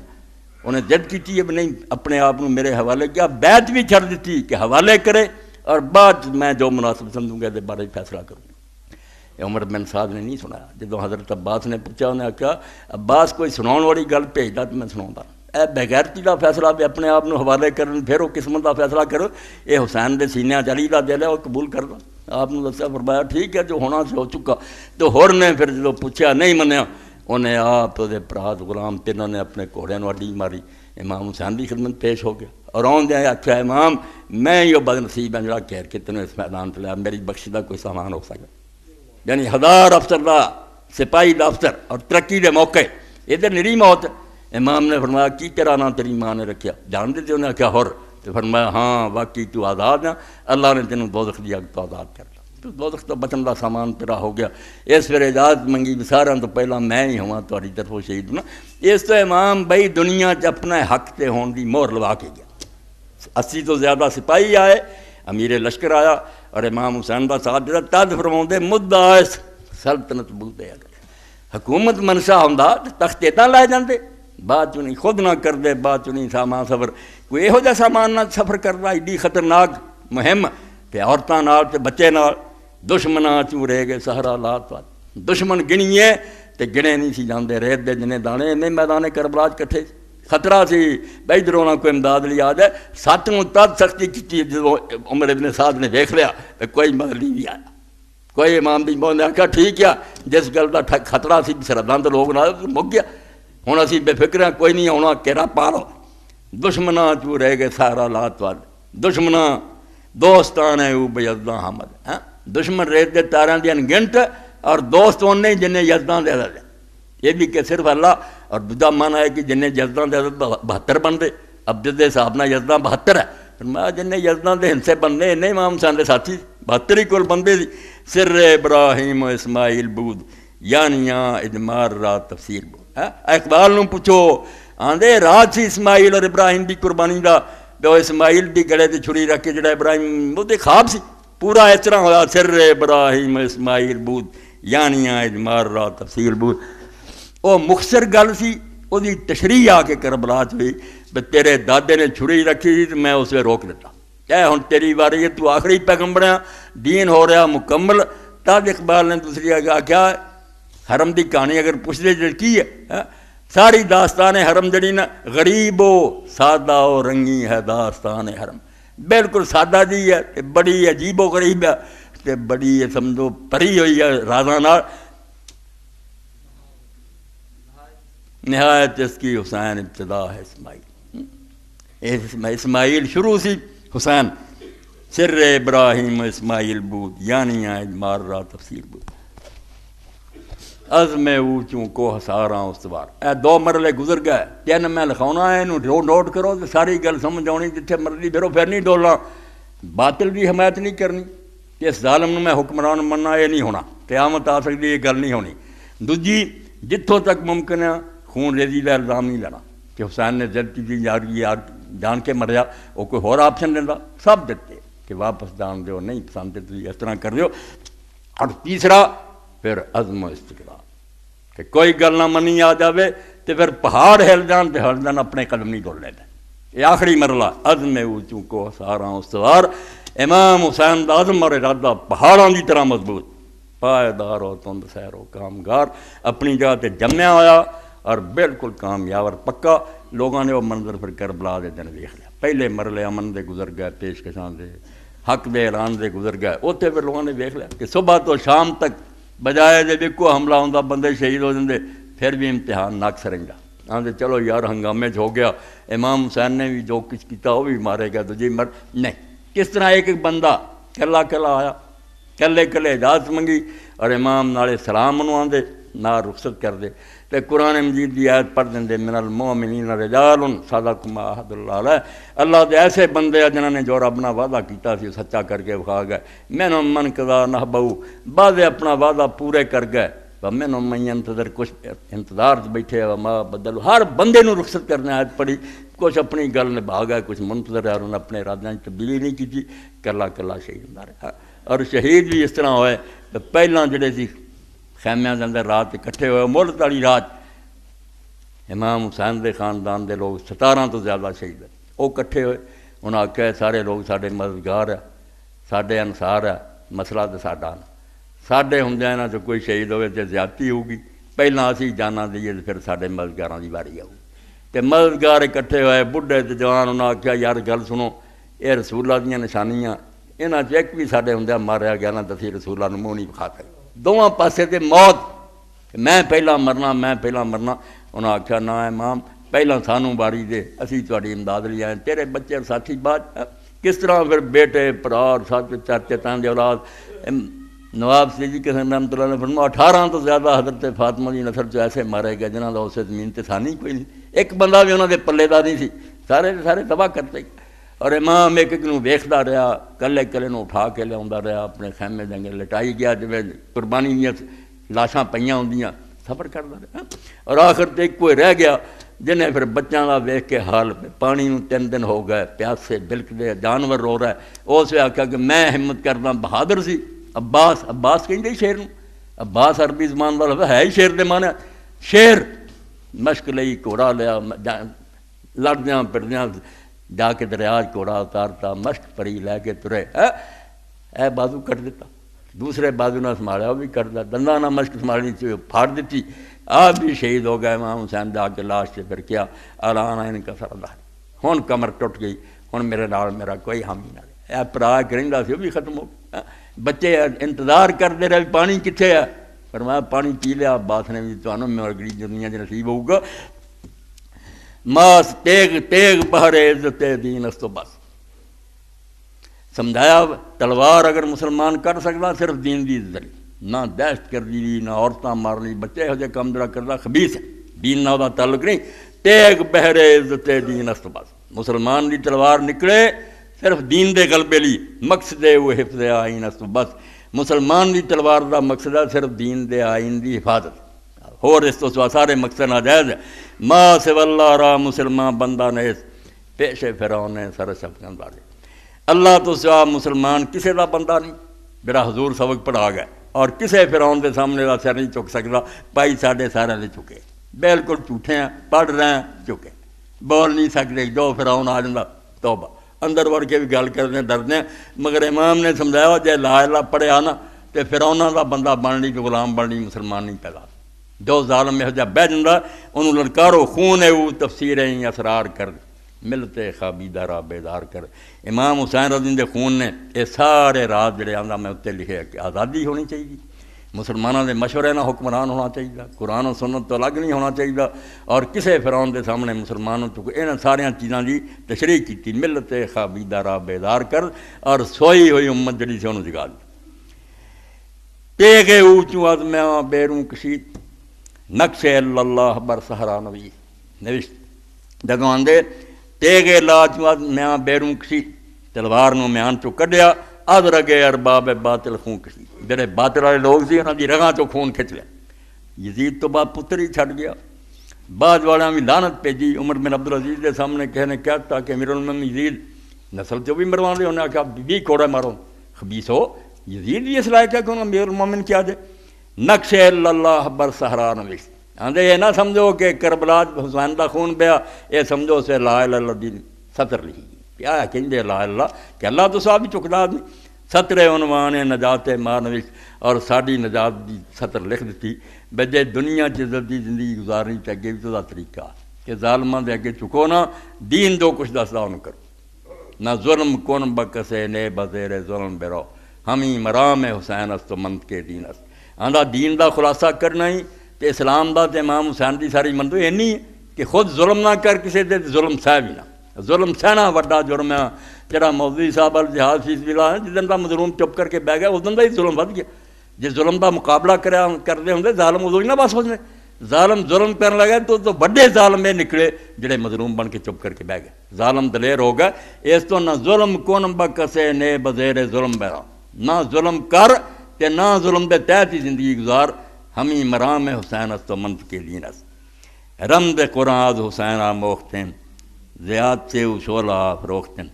انہیں ضد کی اب نہیں اپنے آپ کو میرے حوالے کیا، بیعت بھی چھڑ دیتی کہ حوالے کرے اور بعد میں جو مناسب سمجھوں گا دے بارے فیصلہ کروں گا۔ عمر بن سعد نے نہیں سنایا۔ جدو حضرت عباس نے پوچھا، انہیں آخیا عباس کوئی سناؤن والی گل بھیجدا تو میں سناؤں، اے بغیرتی دا فیصلہ بھی اپنے آپ حوالے کرن، پھر وہ قسمت دا فیصلہ کرو، یہ حسین دے سینے علی دا دل ہے وہ قبول کردا۔ آپ نے دسیا، فرمایا ٹھیک ہے جو ہونا سے ہو چکا۔ تو ہور نے پھر جدو پوچھا نہیں منیا، انہیں آپ دے برات غلام 3 نے اپنے گھوڑیاں نوں اڈی ماری، امام حسین دی خدمت پیش ہو گیا اور آؤندے آخیا امام میں یہ بد نصیب ہے جڑا کہہ کے تینوں اس میدان تے لیا، میری بخشی دا کوئی سامان ہو سکتا؟ یعنی 1000 افسر دا سپاہی دا افسر اور ترقی دے موقع یہ تو نری موت۔ امام نے فرمایا کی تیرا نام تیری ماں نے رکھیا جان دے؟ انہیں آخیا ہور، تو فرمایا ہاں واقعی تو آزاد ہے، اللہ نے تینوں دوزخ دی اگ تو آزاد کر دیا، تو دوزخ تو بچن دا سامان تیرا ہو گیا۔ اس پھر اجازت منگی بھی سارا تو پہلا میں ہی ہوا تاری طرفوں شہید ہونا۔ اس تو امام بھائی دنیا چ اپنا حق تے ہون دی مہر لوا کے گیا۔ 80 تو زیادہ سپاہی آئے، امیر لشکر آیا اور امام حسین دا ساتھ دیتا، تد فرماؤندے مدعا سلطنت بوتے حکومت منشا ہوندا تخت اتنا لے جاندے، بعد چ نہیں خود نہ کر دے، بعد چ نہیں سامان سفر کوئی یہو جہا سامان نہ سفر کرنا، ایڈی خطرناک مہم تے عورتاں نال تے بچے نال، دشمناں چوں رہ گئے سہرا لات وات، دشمن گنیے تے گنے نہیں سی جاندے، ریت دے جنے دانے انہیں میدان کربلا کٹھے، خطرہ سی بھائی ادھروں نہ کوئی امداد لی آ جائے۔ 7 تد سختی کی جدو عمر ابن سعد نے دیکھ لیا تو کوئی مدد نہیں آیا، کوئی امام دی موت نے آخیا ٹھیک ہے جس گل کا خطرہ سی سرحداں تے لوگ نہ مک گیا، ہوں اسی بے فکر ہیں، کوئی نہیں آنا کیرا پا لو۔ دشمناں چوں رہ گئے سارا لات وال، دشمناں دوستان ہے او بجداں حمد، دشمن ریت دے تاراں دی انگنٹ اور دوست انہیں جنہیں یزداں دے عدد ہے، یہ بھی کہ صرف اللہ، اور دوجا معنی ہے کہ جنہیں یزداں دے عدد 72 بن دے، اب جدے حساب نہ یزداں 72 ہے، فرمایا جنہیں یزداں دے ہنسے بندے انہیں امام حسین دے ساتھی 72 ہی کل بندے دی۔ سر ابراہیم و اسماعیل بود یانیاں اجمار را تفسیر بود۔ اقبال نوں پوچھو آندے رات سی اسماعیل اور ابراہیم دی قربانی دا، جو اسماعیل دی گلے تے چھری رکھ کے جڑا ابراہیم وہ دے خواب سی پورا اس طرح ہویا، سر ابراہیم اسماعیل بود یانیاں اجمار را تفسیر بود۔ وہ مختصر گل سی، وہ دی تشریح آ کے کربلا چ ہوئی، تیرے دادے نے چھری رکھی سی تو میں اسے روک دیتا، اے ہن تیری واری ہے، تو آخری پیغمبر ہے، دین ہو رہا مکمل۔ تب اقبال نے دوسری آخیا حرم دی کہانی اگر پوچھ دے جڑ کی ہے، ساری داستان حرم جڑی نا غریب و سادہ و رنگی ہے داستان حرم، بالکل سادہ جی ہے تے بڑی عجیب و غریب ہے تے بڑی سمجھو پری ہوئی ہے رازاں نال۔ نہایت اس کی حسین ابتدا ہے اسماعیل، اسماعیل شروع سی حسین، سر ابراہیم اسماعیل بود یانیاں اجمار را تفسیر بود، عزم اونچوں کو ہساراں استوار۔ اے 2 مرلے گزر گئے، 3 میں لکھاؤنا ہے، انہوں نوٹ کرو تو ساری گل سمجھ آنی، جتھے مرضی پھرو پھر نہیں ڈولنا، باطل دی حمایت نہیں کرنی، اس ظالم نوں میں حکمران مننا یہ نہیں ہونا، قیامت آ سکتی یہ گل نہیں ہونی۔ دوجی جتھوں تک ممکن ہے خون ریزی کا الزام نہیں لینا کہ حسین نے زیادتی کی یار جان کے مریا، وہ کوئی اور آپشن دینا، سب دیتے کہ واپس جان دیو، نہیں پسند تھی اس طرح کر دیو۔ اور تیسرا پھر عزم و استقرار کہ کوئی گل نہ منی آ جاوے تو پھر پہاڑ ہل جان اپنے قدم نہیں ڈول لینا۔ یہ آخری مرحلہ عزم اوچوں کو ساراں استوار، امام حسین دا عزم اور ارادہ پہاڑاں دی طرح مضبوط، پائیدار و تند سیر و کامگار، اپنی جگہ تے جمیا ہویا اور بالکل کامیاب اور پکا۔ لوگوں نے وہ منظر پھر کربلا دے دن دیکھ لیا، پہلے مرحلے امن دے گزر گئے، پیشکشاں دے حق دے اعلان دے گزر گئے، اتنے پھر لوگوں نے دیکھ لیا کہ صبح تو شام تک بجائے جب ایکو حملہ ہوتا بندے شہید ہو جاندے، پھر بھی امتحان ناقص رہندا۔ آندے چلو یار ہنگامے ہو گیا، امام حسین نے بھی جو کچھ کیتا وہ بھی مارے گا تو جی مر نہیں۔ کس طرح ایک بندہ کلا کلا آیا، کلے کلے اجازت منگی اور امام نالے سلام انہوں آندے نہ رخصت کر دے تے قرآن مجید دی آیت پڑھ دیں دے من المؤمنین رجال صدقوا ما عاہدوا اللہ علیہ، اللہ دے ایسے بندے ہیں جنہوں نے جو رب نہ وعدہ کیتا سی سچا کر کے وکھا گئے۔ منہم من قضا نحبہ، بعض اپنا وعدہ پورے کر گئے، ومنہم من ینتظر، کچھ انتظار بیٹھے، وما بدلوا، ہر بندے نو رخصت کرنے آیت پڑھی، کچھ اپنی گل نبھا گئے، کچھ منتظر ہے، انہوں نے اپنے ارادے تبدیلی نہیں کی، کلا کلا شہید ہوندا رہا۔ اور شہید بھی اس طرح ہوئے کہ پہلاں جڑے سی خیمیاں دے اندر رات اکٹھے ہوئے، ملت والی رات امام حسین دے خاندان دے لوگ 17 تو زیادہ شہید ہیں، وہ کٹھے ہوئے، انہاں آکھیا سارے لوگ ساڈے مددگار ہے، ساڈے انصار ہے، مسئلہ تو ساڈا نا، ساڈے ہوندیاں انہاں چ کوئی شہید ہوئے تے زیادتی ہوگی، پہلاں اسی جانا دئیے تے پھر ساڈے مددگاراں دی واری آؤ۔ تے مددگار اکٹھے ہوئے، بڈھے تے جوان، انہاں آکھیا یار گل سنو، یہ رسول اللہ دیاں نشانیاں، انہاں چ ایک بھی ساڈے ہوندیاں ماریا گیا نہ تسی رسول اللہ نوں منہ نہیں وکھا سکدے، دونوں پاسے تے موت، میں پہلا مرنا، میں پہلا مرنا۔ انہاں آکھیا نہ امام، پہلا سانوں باری دے، اسی تہاڈی امداد لئی آئے، تیرے بچے اور ساتھی بعد۔ کس طرح پھر بیٹے پرار ساتھ چاچے تان دی اولاد، نواب سیدی قسم رحمۃ اللہ علیہ فرمایا 18 تو زیادہ حضرت فاطمہ دی نسل چ ایسے مارے گئے جنہاں دا اسے زمین تے ثانی کوئی نہیں، ایک بندہ بھی انہاں دے پلے دا نہیں سی، سارے سارے تباہ کرتے۔ اور امام ایک ایک نوں ویکھدا رہا، کلے کلے نوں اٹھا کے لیاوندا رہا، اپنے خیمے دے اندر لٹائی گیا، جویں قربانی دیاں لاشاں پئیاں ہوندیاں، صبر کردا رہا۔ اور آخر تے کوئی رہ گیا جنہیں پھر بچوں کا ویکھ کے حال پانی نوں 3 دن ہو گئے، پیاسے بلکدے، جانور رو رہا ہے، اس نے آخیا کہ میں ہمت کردا، بہادر سی عباس کہندے شیر نوں، عباس عربی زبان دا لفظ ہے ہی شیر دے معنی، شیر مشق لئی گھوڑا لیا، لڑدیاں پھردیاں جا کے دریا گھوڑا اتارتا، مشق پری لے کے ترے، اے بازو کٹ دیتا، دوسرے بازو نہ سنبھالیا وہ بھی کرتا، دنداں نہ مشق سنبھالنی چاہیے پھاڑ دیتی، آپ بھی شہید ہو گئے۔ امام حسین جا کے لاش سے پھر کیا اعلان ان کا سردار، ہن کمر ٹوٹ گئی، ہن میرے نال میرا کوئی حامی نہ رہا، اے پرا کریندا سی وہ بھی ختم ہو گیا۔ بچے انتظار کرتے رہے پانی کتنے ہے، فرمایا پانی پی لیا، عباس نے بھی تمہیں میں اگلی دنیا جو نصیب ہوگا، ماس تیغ تیغ بہر عزت دین اس تو بس۔ سمجھایا تلوار اگر مسلمان کر سکتا صرف دین دی عزت، نہ دہشت گردی لی، نہ عورتیں مارنی، بچے ہو جائے کام جڑا کرتا خبیث ہے، دین نہ دا تعلق نہیں، تیغ بہر عزت دین اس تو بس۔ مسلمان دی تلوار نکلے صرف دین دے غلبے لی، مقصد ہے وہ حفظ آئین اس تو بس۔ مسلمان دی تلوار دا مقصد ہے صرف دین دے آئین دی حفاظت، اور اس تو سوا سارے مقصد ناجائز ہے۔ ما سوا اللہ را مسلمان بندہ نیس، پیش فرعون نے سر شفقت والے، اللہ تو سوا مسلمان کسے دا بندہ نہیں۔ میرا حضور سبق پڑھا گئے، اور کسے فرعون دے سامنے دا سر نہیں چک سکتا، پائی ساڑھے سارے دے چکے، بالکل جھوٹے ہیں، پڑھ رہے ہیں چکے، بول نہیں سکتے، جو فرعون آ جاتا توبہ، اندر وڑ کے بھی گل کرنے ڈرتے ہیں۔ مگر امام نے سمجھایا جے لا الہ پڑھیا نا تو فرعوناں دا بندہ بننی کہ غلام بننی مسلمان نہیں پیدا، جو ظالم یہو جہا بہ جاتا انہوں للکارو خون ہے وہ تفسیریں اسرار کر، ملتے خابیدہ را بیدار کر۔ امام حسین رضی دے خون نے یہ سارے راز جڑے آندا میں اتنے لکھے کہ آزادی ہونی چاہیے، مسلمانوں دے مشورے نہ حکمران ہونا چاہیے، قرآن و سنت تو الگ نہیں ہونا چاہیے، اور کسے فرعون دے سامنے مسلمانوں تو انہاں ساریاں چیزاں دی تشریح کی، ملت خابیدہ را بیدار کر، اور سوئی ہوئی امت جڑی سی انہوں جگا دی۔ تیغ اونچوں از میاں بیروں کشید، نقش اللہ بر صحرا نوی نوشت، جگہ آندے تیغ لا چوں از میاں بیروں کشید، تلوار نو میان چوں کڈیا، از رگے ارباب باطل خون کشید، جڑے باطل والے لوگ سی انہاں دی رگاں چوں خون کھچ لیا۔ یزید تو بعد پتر ہی چھڈ گیا، بعد والوں بھی لعنت بھیجی. عمر بن عبدالعزیز کے سامنے کہے نے کہتا کہ امیر المومنین یزید نسل تو بھی مروا دے. انہیں آخیا 20 کوڑے مارو. خبیث ہو یزید بھی اس لائق ہے کہ انہوں امیر المومنین کیا جائے. نقش اللہ بر صحرا نویس آدھے یہ نہ سمجھو کہ کربلا حسین کا خون پیا, یہ سمجھو اسے لا الہ الا اللہ دی سطر لکھی پیا کہ لا الہ کہ اللہ تو صاحب بھی چکدا آدمی. سطر عنوان نجات ماں نویس اور ساری نجات دی سطر لکھ دیتی بجے دنیا عزت دی زندگی گزارنی تے اگے بھی تو طریقہ کہ ظالماں دے اگے چکو نہ دین جو کچھ دسدا انہوں کرو نہ ظلم کون بکسے نے بزیر ظلم برو ہمیں مرام حسین است منت کے دین است. آندا دین دا خلاصہ کرنا ہی تے اسلام دا تے امام حسین دی ساری منتو اینی ہے کہ خود ظلم نہ کر کسی دے ظلم سہ بھی نہ. ظلم سہنا وڈا جرم ہے. جڑا مولوی صاحب الجہاد فی سبیل اللہ جس دن دا مظلوم چپ کر کے بہ گیا اس دن دا ہی ظلم ود گیا. جس ظلم دا مقابلہ کرتے ہوں ظالم ادو ہی نہ بس سوچنے. ظالم ظلم کرنے لگا تو بڑے ظالم یہ نکلے جڑے مظلوم بن کے چپ کر کے بہ گئے. ظالم دلیر ہو گئے. اس تو نہ ظلم کون بکسے نے بزیر ظلم بہرا نہ ظلم کر تے نہ ظلم دے تحت ہی زندگی گزار. ہمیں مرام حسین است و منت کے دین است. رمد قرآن حسین موختن زیاد سے شعلہ فروختن.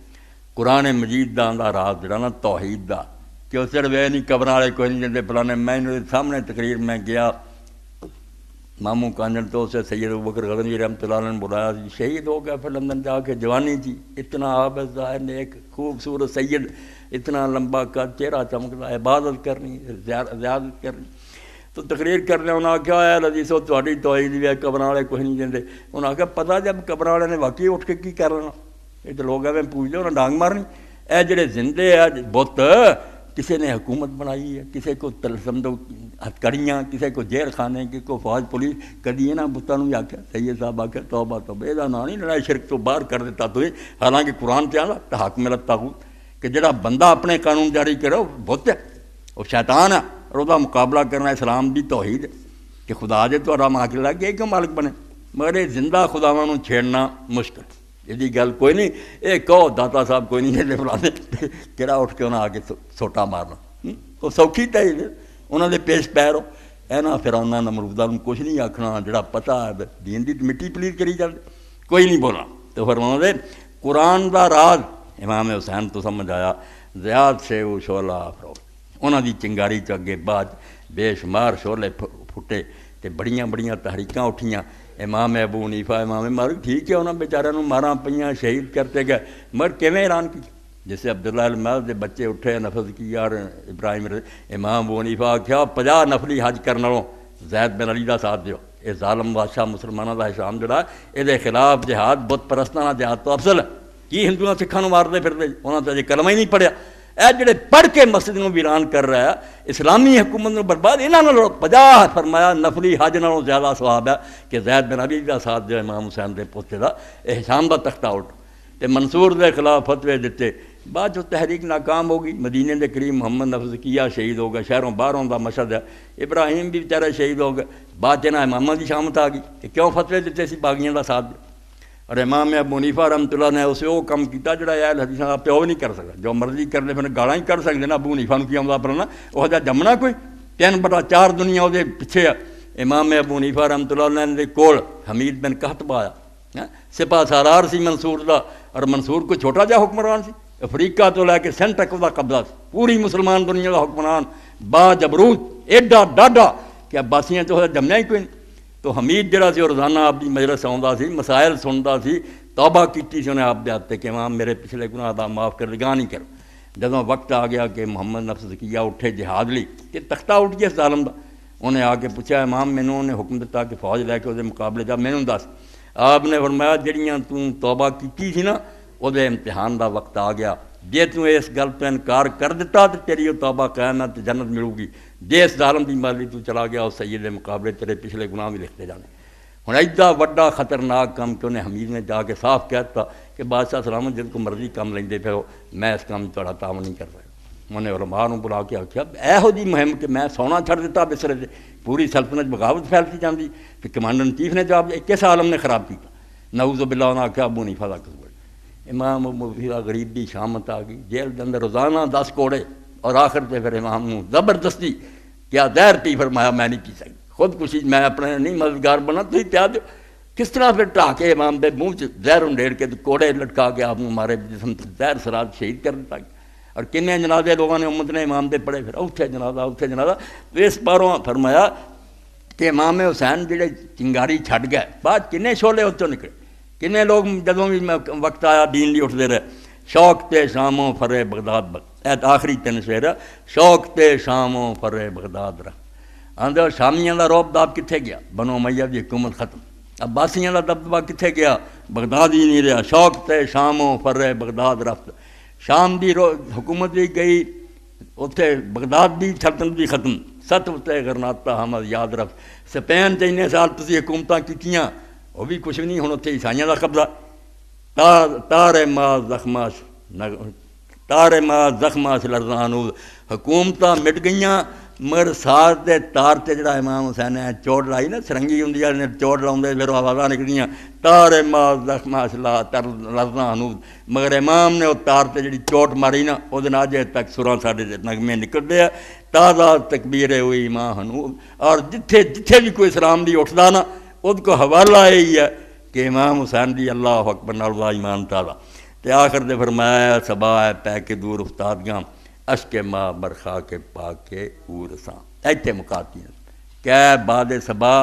قرآن مجید دا اندر راز جڑا نا توحید دا کہ وہ صرف یہ نہیں قبر والے کوئی نہیں جاندے فلانے. میں سامنے تقریر میں گیا ماموں کانجن تو اسے سید ابوبکر غزنوی رحمۃ اللہ علیہ نے بلایا, شہید ہو گیا. پھر لندن جا کے جوانی تھی, اتنا عابد ظاہر نیک خوبصورت سید, اتنا لمبا کا چہرہ چمکتا, عبادت کرنی زیادت کرنی. تو تقریر کرنے انہوں نے کیا ہے لذیذو تھوڑی توحید بھی ہے قبر والے کوئی نہیں جاندے. انہوں نے کہا پتہ جب قبر والے نے واقعی اٹھ کے کی کر لینا. یہ تو لوگ میں پوچھ دے انہیں ڈانگ مارنی. اے جڑے زندے ہے بت کسی نے حکومت بنائی ہے, کسی کو سمجھو ہتھکڑیاں, کسی کو جیل خانے, کسی کو فوج پولیس. کدی یہاں بتوں بھی آخیا سید صاحب آخیا توبہ توبہ یہ نام نہیں لڑائی شرک تو باہر کر دیتا تو ہی. حالانکہ قرآن سے آنا حاکم الطاغوت کہ جڑا بندہ اپنے قانون جاری کرے وہ بت ہے, وہ شیطان ہے. اور وہ مقابلہ کرنا اسلام بھی توحید ہے کہ خدا جے تو آرام آ کے لگ گیا کیوں مالک بنے. مگر یہ زندہ خداواں چھیڑنا مشکل. یہ گل کوئی نہیں. یہ کہو داتا صاحب کوئی نہیں ہے فلانے کہڑا اٹھ کے انہیں آ کے سوٹا مارنا وہ سوکھی تے انہوں نے پیش پیر ہو. اینا پھر انہوں نے نمرودہ کچھ نہیں آکھنا جڑا پتہ ہے دین دی مٹی پلیت کری جاتے کوئی نہیں بولنا. تو پھر انہوں نے قرآن دا راز امام حسین تو سمجھ آیا. زیاد سے وہ شعلہ فروغ انہوں دی چنگاری چ اگے بعد بے شمار شعلے پھٹے تے بڑیاں بڑیاں تحریکاں اٹھیاں. امام ابو حنیفہ امام مالک ٹھیک ہے انہوں نے بیچاروں ماراں پئیاں شہید کرتے گئے. مگر کیویں اعلان کی جیسے عبداللہ المحض دے بچے اٹھے نفذ کی یار ابراہیم امام ابو حنیفہ آخیا 50 نفلی حج کرنے والوں زید بن علی دا ساتھ دیو. یہ ظالم بادشاہ مسلمانوں دا حشام جڑا یہ خلاف جہاد بت پرستانہ جہاد تو افضل ہے. کی ہندوؤں سکھاں مارتے پھرتے انہوں نے کلمہ ہی نہیں پڑھیا. اے جڑے پڑھ کے مسجد نو ویران کر رہا ہے اسلامی حکومت نو برباد انہاں نال 50 فرمایا نفلی حج نالوں زیادہ ثواب ہے کہ زید بن علی دا ساتھ جو امام حسین دے پوتے دا احسان دا تختہ اٹھ تے منصور دے خلاف فتوے دیتے. بعد جو تحریک ناکام ہوگی مدینے دے قریب محمد نفذ کیا شہید ہو گئے. شہروں باہروں دا مشہد ہے. ابراہیم بھی بیچارے شہید ہو گئے. بعد جنا امامہ دی شامت آ گئی کہ کیوں فتوے دیتے سی باغیاں دا ساتھ دے. اور امام ابو حنیفہ رحمۃ اللہ نے اسے وہ کم کیتا جڑا اہل حدیثاں دا پیو نہیں کر سکتا. جو مرضی کرنے پھر گالاں ہی کر سکتے نا. ابو حنیفہ نوں کی آਉਂدا پڑھنا وہ جا جمنا کوئی 3/4 دنیا وہ پیچھے ہے. امام ابو حنیفہ رحمۃ اللہ علیہ دے کول حمید بن قحطبہ آیا سپاہ سالار سی منصور دا. اور منصور کوئی چھوٹا جا حکمران سی. افریقہ تو لے کے سینٹ تک دا قبضہ سی. پوری مسلمان دنیا دا حکمران با جبروت ایڈا ڈاڈا کہ عباسیاں تو جمنا ہی کوئی نہیں. تو حمید جڑا سی روزانہ آپ کی مجلس آਉਂਦਾ سی مسائل سنتا سی. توبہ کیتی سی انہیں آپ دے ہاتھ کہ امام میرے پچھلے گناہ دا معاف کر گاہ نہیں کرو. جدوں وقت آ گیا کہ محمد نفذ کیا اٹھے جہاد لی کہ تختہ اٹھ گیا ظالم دا. انہیں آ کے پوچھا امام مینوں نے حکم دیتا کہ فوج لے کے وہ مقابلے جا مینوں دس. آپ نے فرمایا جڑیاں تو توبہ کیتی سی نا وہ امتحان دا وقت آ گیا. جے تو اس گل تو انکار کر دیتا تو تیری وہ توبہ قائم ہے تو جنت ملو گی. جے اس ظالم دی مرضی تو چلا گیا اس سید دے مقابلے تیرے پچھلے گناہ بھی لکھتے جانے. ہوں ایڈا وڈا خطرناک کام کہ انہیں حمید نے جا کے صاف کہتا کہ بادشاہ سلامت جن کو مرضی کام لیندے پھر میں اس کام تھوڑا تعاون نہیں کر رہا. انہیں علماء نوں بلا کے آخیا یہو جی مہم کہ میں سونا چھڑ دیتا بسرے سے پوری سلطنت بغاوت پھیلتی جاندی. پھر کمانڈر ان چیف نے جواب دیا کس عالم نے خراب کیا. نعوذ باللہ انہیں آخیا ابو حنیفہ دا قصور. امام ابو حنیفہ غریب دی شامت آ گئی. جیل دے اندر روزانہ 10 کوڑے اور آخر تے پھر امام نوں زبردستی کیا زہر پی. فرمایا میں نہیں پی سکتی خودکشی میں اپنے نہیں مددگار بنا تو ہی پیا دو. کس طرح پھر ٹھا کے امام دے منہ زہر انڈیڑ کے کوڑے لٹکا کے آپ مارے جسم زہر سرات شہید کر دیتا گیا. اور کنے جنازے لوگوں نے امت نے امام دے پڑھے، پھر اتھے جنازہ. تو اس باروں فرمایا کہ امام حسین جڑے چنگاری چھڈ گئے، بعد کنے شعلے اتوں نکلے، کنے لوگ جدوں بھی وقت آیا دین لی اٹھتے رہے. شوق تے شاموں فرے بغداد آخری 3 شعر، شوق تے شاموں فرے بغداد رہ. آندے شامیاں دا روب داب کتھے گیا؟ بنو امیہ دی حکومت ختم. عباسیاں دا دبدبہ کتھے گیا؟ بغداد ہی نہیں رہا. شوق تے شاموں فرے بغداد رفت. شام دی حکومت بھی گئی، اتنے بغداد دی سلطنت بھی ختم. ست اتنے غرناطہ حمد یاد رفت. سپین تے انہیں سال تسی حکومتاں کیتیاں، وہ بھی کچھ نہیں، ہن اتنے عیسائیاں دا قبضہ. تارے ماں زخماش لرزانود. حکومتاں مٹ گئیاں مگر ساتھ دے تار تے جڑا امام حسین نے چوٹ لائی نا، سرنگی ہوندی ہے چوٹ لاؤندے پھر آوازاں نکلیاں تارے ماں زخماش لرزانود. مگر امام نے وہ تار تے جڑی چوٹ ماری نا، وہ دن اج تک سراں ساڈے نغمے نکلدے ہیں. تازہ تکبیر ہوئی ماں حنود. اور جتھے بھی کوئی اسلام دی اٹھدا نا، اس کو حوالہ یہی ہے کہ امام حسین دی اللہ اکبر نال ایمان تازہ. تے آخر دے فرمایا صبا ہے پہ کے دور افتادگاں، اشک ماں برخا کے پا کے اورساں. ایتھے مکاتی ہیں کہ بعد صبا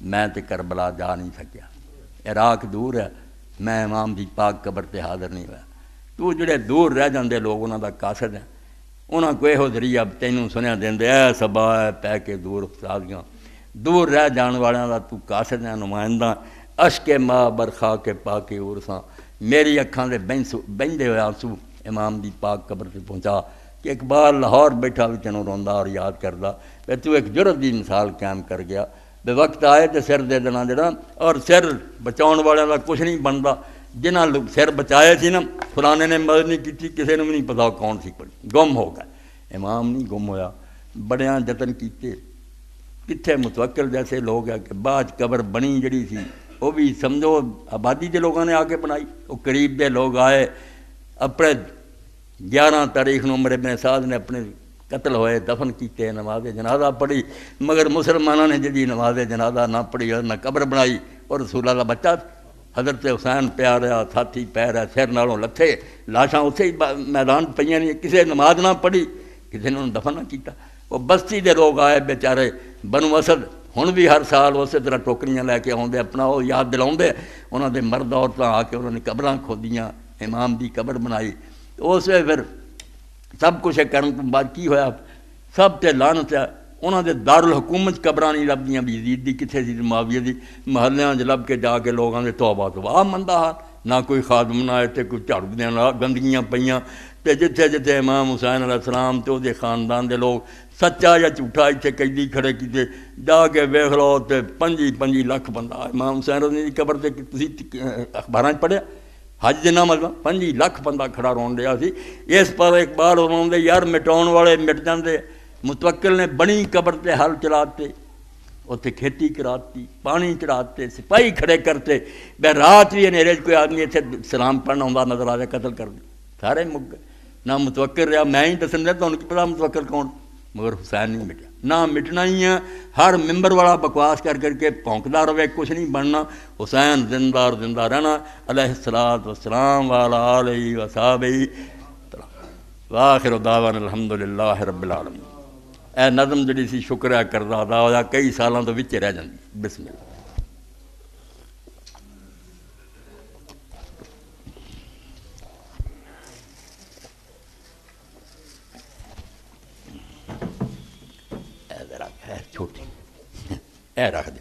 میں تے کربلا جا نہیں سکیا، عراق دور ہے، میں امام دی پاک قبر تے حاضر نہیں ہوا. تو جڑے دور رہ جاندے لوگ انہاں دا قاصد ہیں، انہاں کو یہو ذریعہ تینوں سنیا دیندے اے صبا ہے پہ کے دور افتادگاں، دور رہ جان والیاں دا تو قاصد ہے، نمائندہ. اشک ماں برخا کے پا کے اورساں. میری اکھاں دے بہندے ہوئے آنسو امام دی پاک قبر سے پہنچا کہ اقبال لاہور بیٹھا بھی تینوں روندا اور یاد کردا کہ تو ایک جرت دی مثال قائم کر گیا. بے وقت آئے تو سر دے دینا جڑا، اور سر بچاؤن والے کا کچھ نہیں بنتا. جنہاں سر بچائے سی نا، فلانے نے مدد نہیں کی، کسی نے بھی نہیں پتا کون سی، گم ہو گئے. امام نہیں گم ہویا، بڑیاں جتن کیتے. کتنے متوکل جیسے لوگ ہیں کہ بعد قبر بنی جڑی سی وہ بھی سمجھو آبادی کے لوگوں نے آ کے بنائی. وہ قریب دے لوگ آئے، اپنے 11 تاریخ عمر ابن سعد نے اپنے قتل ہوئے دفن کیتے، نماز جنازہ پڑھی. مگر مسلمانوں نے جی نماز جنازہ نہ پڑھی اور نہ قبر بنائی. اور رسول اللہ بچہ حضرت حسین پیا رہا، ساتھی پہ رہا، سر نالوں لتھے، لاشاں اسے ہی میدان پہ نہیں، کسی نماز نہ پڑھی، کسی نے انہوں دفن نہ کیتا. وہ بستی دے لوگ آئے بیچارے بنو اسد، ہن بھی ہر سال اسی طرح ٹوکریاں لے کے آتے، اپنا وہ یاد دلاؤندے. انہوں نے مرد عورتاں آ کے انہوں نے قبراں کھودیاں، امام دی قبر بنائی. اس وقت پھر سب کچھ کرن تو بعد کی ہویا؟ سب تے لعنت ہے. انہوں نے دارالحکومت قبراں نہیں لبدیاں بھی، یزید دی کتھے سی، معاویہ دی محلیاں لب کے جا کے لوگاں دے توبہ توبہ مندہ حال. نہ کوئی خادم نہ آئے، کوئی جھاڑو دینا، گندگیاں پئیاں. تے جتھے جتھے امام حسین علیہ السلام تے دے خاندان دے لوگ سچا یا جھوٹا اتنے قیدی کھڑے کیتے، جا کے ویکھ لو تے 5 لاکھ بندہ امام حسین دی قبر تے تسی اخباراں پڑھیا حج دے نام 5 لاکھ بندہ کھڑا رون رہا سی. اس پر اقبال انہوں نے یار مٹاؤن والے مٹ جاندے. متوکل نے بنی قبر تے ہل چلاتے، اتنے کھیتی کراتی، پانی چڑھاتے، سپاہی کھڑے کرتے. بے رات بھی ہنیرے کوئی آدمی اتنے سلام پڑھنا ہوں نظر آ جائے قتل کر دے. سارے مک گئے. نہ متوکل رہا، میں ہی دسن دیا تو ان کی پتا متوکل کون. مگر حسین نہیں مٹیا، نہ مٹنا ہی ہے. ہر ممبر والا بکواس کر کے پونکتا رہے، کچھ نہیں بننا. حسین زندہ اور زندہ رہنا. علیہ الصلوۃ والسلام وعلی آلہ وصحبہ وآخر دعوانا الحمدللہ رب العالمین. اے نظم جڑی سی شکر ہے کردا ادا ہویا، کئی سالاں تو وچ رہ جاندی. بسم اللہ. چھوٹی اے رکھ دے.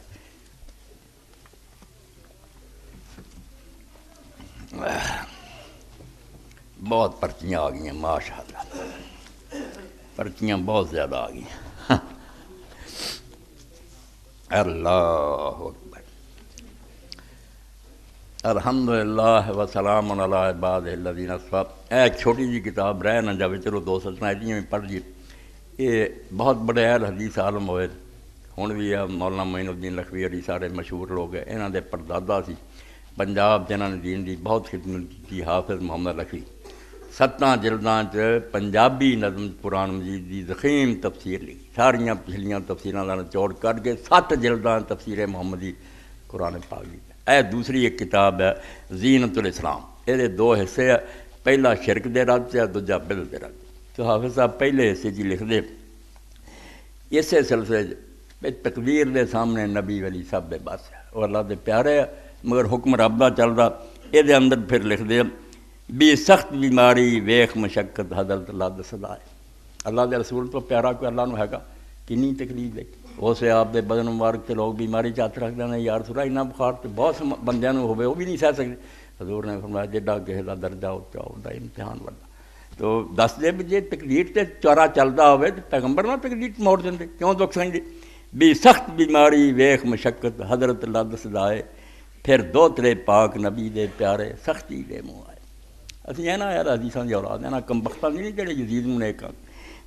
بہت پرچیاں آ گئی ہیں ماشاء اللہ، پرچیاں بہت زیادہ آ گئی ہیں. اللہ اکبر. الحمدللہ وسلام علی عبادہ الذین اصطفیٰ. ایک چھوٹی جی کتاب رہ نہ جاوے، چلو 2 سطریں ایڈیاں بھی پڑھ لیے. یہ بہت بڑے اہل حدیث عالم ہوئے، ہن بھی مولانا معین الدین لکھوی علی سارے مشہور لوگ ہیں. انہوں دے پردادا سی پنجاب جنہوں نے دین دی بہت خدمت کی، حافظ محمد لکھوی. 7 جلداں پنجابی نظم قرآن مجید دی ضخیم تفسیر لکھی. ساریاں پچھلیاں تفسیراں دا نچوڑ کر کے 7 جلداں تفسیر محمدی قرآن پاک دی. اے دوسری ایک کتاب ہے زینت الاسلام، یہ دو حصے ہیں، پہلا شرک دے رد سے دوجا بدعت دے رد۔ تو حافظ صاحب پہلے حصے جی لکھ دے اسے سلسلے تقدیر دے سامنے نبی ولی سب دے بس ہے، وہ اللہ دے پیارے ہے مگر حکم رب دا چلدا۔ یہ اندر پھر لکھ دے بھی سخت بیماری ویخ مشقت حضرت اللہ دے صدا ہے۔ اللہ دے رسول تو پیارا کوئی اللہ نو ہے گا، کنی تکلیف دیکھ اسے آپ دے بدن مبارک تے لوگ بیماری چات رکھ دینا، یار سورا اتنا بخار تے بہت بندیاں نو ہوئے وہ بھی نہیں سہ سکتے۔ حضور نے فرمایا جیڈا کسی دا درجہ اچا ہوتا امتحان بڑا، تو دس دے بھی جی تقدیر تے چارہ چلتا ہوئے تو پیغمبر نہ تقدیر موڑ دیں کیوں دکھ سمجھے؟ بھی سخت بیماری ویخ مشقت حضرت اللہ دے صدا ہے، پھر دو ترے پاک نبی دے پیارے سختی دے منہ آئے۔ اسی ہے نا یار حدیثاں دی اولاد ہے نا، کم بختہ نہیں جڑے یزید نوں نیک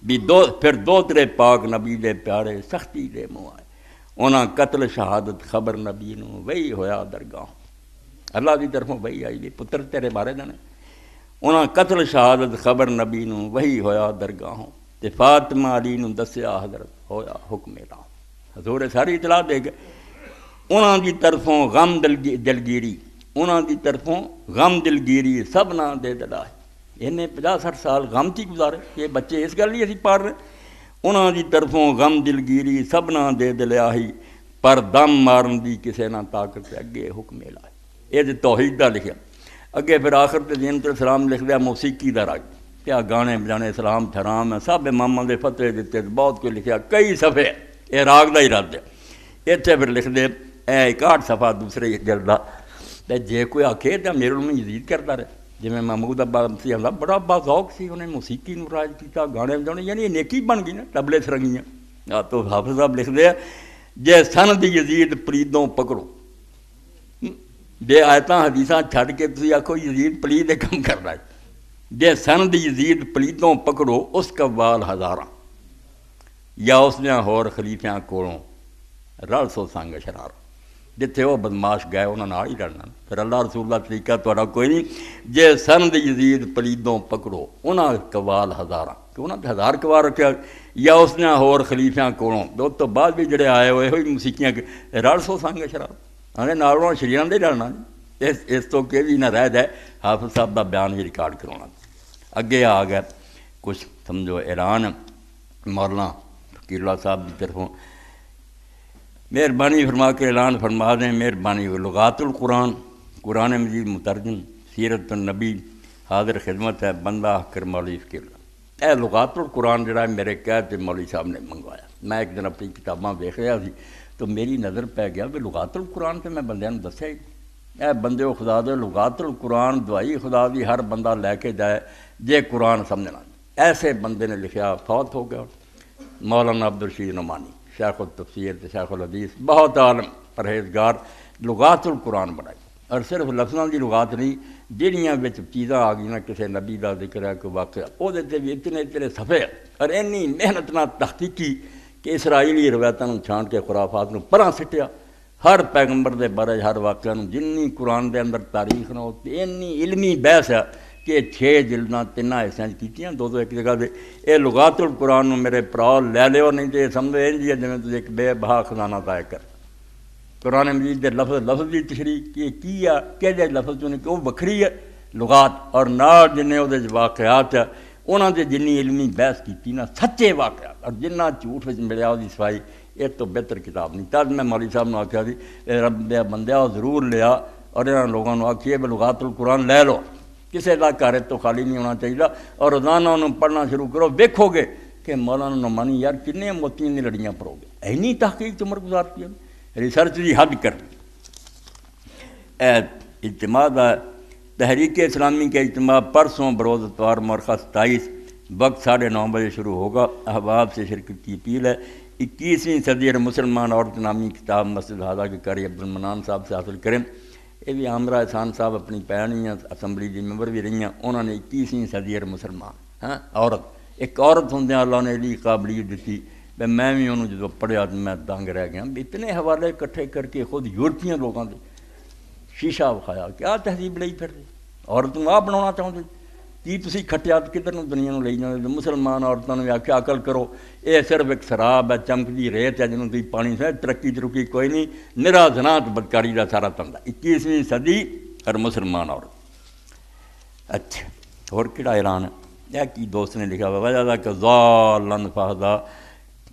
بھی پھر دو ترے پاک نبی دے پیارے سختی دے منہ آئے، انہاں قتل شہادت خبر نبی نوں وہی ہویا درگاہ، اللہ دی طرفوں وہی آئی بھی پتر تیرے بارے دنے، انہاں قتل شہادت خبر نبی نوں وہی ہویا درگاہوں، تے فاطمہ علی نوں دسیا حضرت ہویا حکم اعلان۔ حضور ساری اطلاع دے گئے، انہاں دی طرفوں غم دلگیری، انہاں دی طرفوں غم دلگیری سب نہ دے دلائے۔ انہیں 50-60 سال غم تھی گزارے، یہ بچے اس گل نہیں اسی پڑھ رہے، انہاں دی طرفوں غم دلگیری سب نہ دے دلیاہی، پر دم مارن دی کسے نہ طاقت اگے حکم لائے۔ یہ توحید دا لکھیا، اگے پھر آخر تے زینت الاسلام لکھ دیا موسیقی دا رنگ، کیا گانے بجانے اسلام حرام ہے، سب اماماں دے فتوے دیتے، بہت کوئی لکھیا، کئی صفحے عراق دا ہی رد ہے۔ اتنے پھر لکھ دے اے 61 صفحہ دوسرے جلدہ، تے جے کوئی آکھے تے امیر علم یزید کرتا رہے، جی میں محمود عباس سی اللہ بڑا باذوق سی، انہیں موسیقی نو راج کیتا، گانے بجانے، یعنی یہ نیکی بن گئی نا، تبلے سرنگیاں۔ تو حافظ صاحب لکھ دے جے سند یزید پلیدوں پکڑو، جے آیتاں حدیثاں چھڈ کے تسی آکھو یزید پلید کم کر رہا ہے، جے سند یزید پلیدوں پکڑو اس قوال ہزاراں، یا اس نے ہور خلیفیاں کولوں رل سو سنگ شرار، جتھے وہ بدماش گئے انہاں نال ہی لڑنا، پھر اللہ رسول اللہ طریقہ تہاڈا کوئی نہیں۔ جے سند یزید پلیدوں پکڑو انہاں قوال ہزاراں، کہ انہاں تے ہزار قوال رکھیا، یا اس نے ہور خلیفیاں کولوں، دو تو بعد بھی جڑے آئے ہوئے ہوئی موسیقیاں رل سو سنگ شرار، ہاں نالوں شریراں دے لڑنا، اس تو کہ بھی نہ رہ جائے۔ حافظ صاحب دا بیان بھی ریکارڈ کرانا۔ اگے آ گیا کچھ سمجھو اعلان مولانا فقیر اللہ صاحب کی طرفوں، مہربانی فرما کے اعلان فرما دیں، مہربانی لغات القرآن قرآن مجید مترجم سیرت النبی حاضر خدمت ہے، بندہ کر مولوی فقیر اللہ۔ اے لغات القرآن جڑا میرے قید تے مولوی صاحب نے منگوایا، میں ایک دن اپنی کتاباں دیکھ رہا سی تو میری نظر پہ گیا کہ لغات القرآن تے میں بندیاں نوں دسیا ہی، اے بندے و خدا دے لغات القرآن دعائی خدا دی ہر بندہ لے کے جائے جے قرآن سمجھنا۔ ایسے بندے نے لکھیا، فوت ہو گیا، مولانا عبدالرشید نعمانی، شیخ التفسیر تے شیخ الحدیث، بہت عالم پرہیزگار، لغات القرآن بنائی، اور صرف لفظاں دی لغات نہیں، جہڑیاں وچ چیزاں آ گئیاں کسی نبی دا ذکر ہے کوئی واقعہ، وہ دے بھی اتنے صفحے اور اینی محنت نال تحقیقی کہ اسرائیلی روایتاں نوں چھان کے خرافات نوں پراں سٹیا، ہر پیغمبر دے بارے ہر واقعہ نوں جنی قرآن دے اندر تاریخ نو اینی علمی بحث ہے کہ 6 جلداں 3 حصیاں کیتیاں، 2 ایک جگہ دے۔ اے لغات القرآن نوں میرے پراؤ لے لیو، نہیں تے سمجھو انج ہی جویں تسی ایک بے بہا خزانہ ضائع کر۔ قرآن مجید دے لفظ دی تشریح کہ کی ہے، کہڑے لفظ چوں کہ وہ وکھری ہے لغات، اور نال جنے وہ واقعات ہے انہاں دے جنی علمی بحث کیتی نا، سچے واقعات، اور جنہ جھوٹ وچ ملیا وہ صفائی، ایک تو بہتر کتاب نہیں۔ تد میں مولوی صاحب نے آخیا سی رب دے بندیا ضرور لیا، اور انہاں لوگوں نے آکھیے بھی لغات القرآن لے لو، کسی کا گھر تو خالی نہیں ہونا چاہیے، اور روزانہ انہوں پڑھنا شروع کرو، ویکھو گے کہ مولانا نعمانی یار کنے موتیاں دی لڑیاں پڑھو گے، اینی تحقیق عمر گزارتی ہے، ریسرچ دی حد کر۔ اجتماع تحریک اسلامی کے اجتماع پرسوں بروز اتوار مورخہ 27 وقت 9:30 بجے شروع ہوگا۔ احباب سے شرکت کی اپیل ہے۔ 21ویں صدی مسلمان عورت نامی کتاب مسجد حاضہ کے قاری عبدالمنان صاحب سے حاصل کریں۔ یہ بھی عامرہ احسان صاحب اپنی پہنی اسمبلی دی ممبر بھی رہی ہیں، انہوں نے 21ویں صدی مسلمان عورت، ایک عورت ہوندیاں اللہ نے علی قابلیت دیتی، میں بھی انہوں جدو پڑھیا تو میں دنگ رہ گیا، اتنے حوالے کٹھے کر کے خود یورپین لوگوں نے شیشہ بکھایا، کیا تہذیب لئی پھر عورت کو آپ بنانا چاہتے، کی تسی کھٹیا کدھر نوں دنیا نوں لئی جاندے مسلمان عورتاں نوں آکھیا عقل کرو یہ صرف ایک شراب ہے چمکدی ریت ہے جنوں تسی پانی سے ترقی کوئی نہیں نرا زنا تے بدکاری دا سارا تندا 21ویں صدی اور مسلمان عورت اچھا اور کہڑا اعلان ہے یہ کی دوست نے لکھا ہوا وجہ کہ ضالن فہدا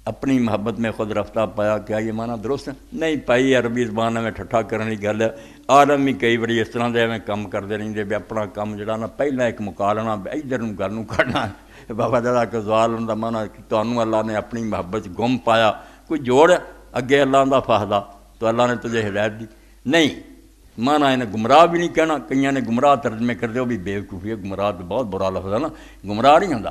اپنی محبت میں خود رفتہ پایا کیا یہ معنی درست ہے نہیں پائی عربی زبان میں ٹھٹھا کرنے کی گل ہے عالم بھی کئی بڑی اس طرح دے میں کم کرتے رہتے بھی اپنا کام جڑا نا پہلا ایک مکا لینا ادھر گل نوں کھڑنا بابا دادا کہ ضالن دا معنی کہ تانوں اللہ نے اپنی محبت گم پایا کوئی جوڑ اگے اللہ دا فہدا تو اللہ نے تجھے ہدایت دی نہیں مانا انہیں گمراہ بھی نہیں کہنا کئیاں نے گمراہ ترجمے کر دے وہ بھی بیوقوفی ہے گمراہ تو بہت برا لفظ ہے نا گمراہ نہیں ہوتا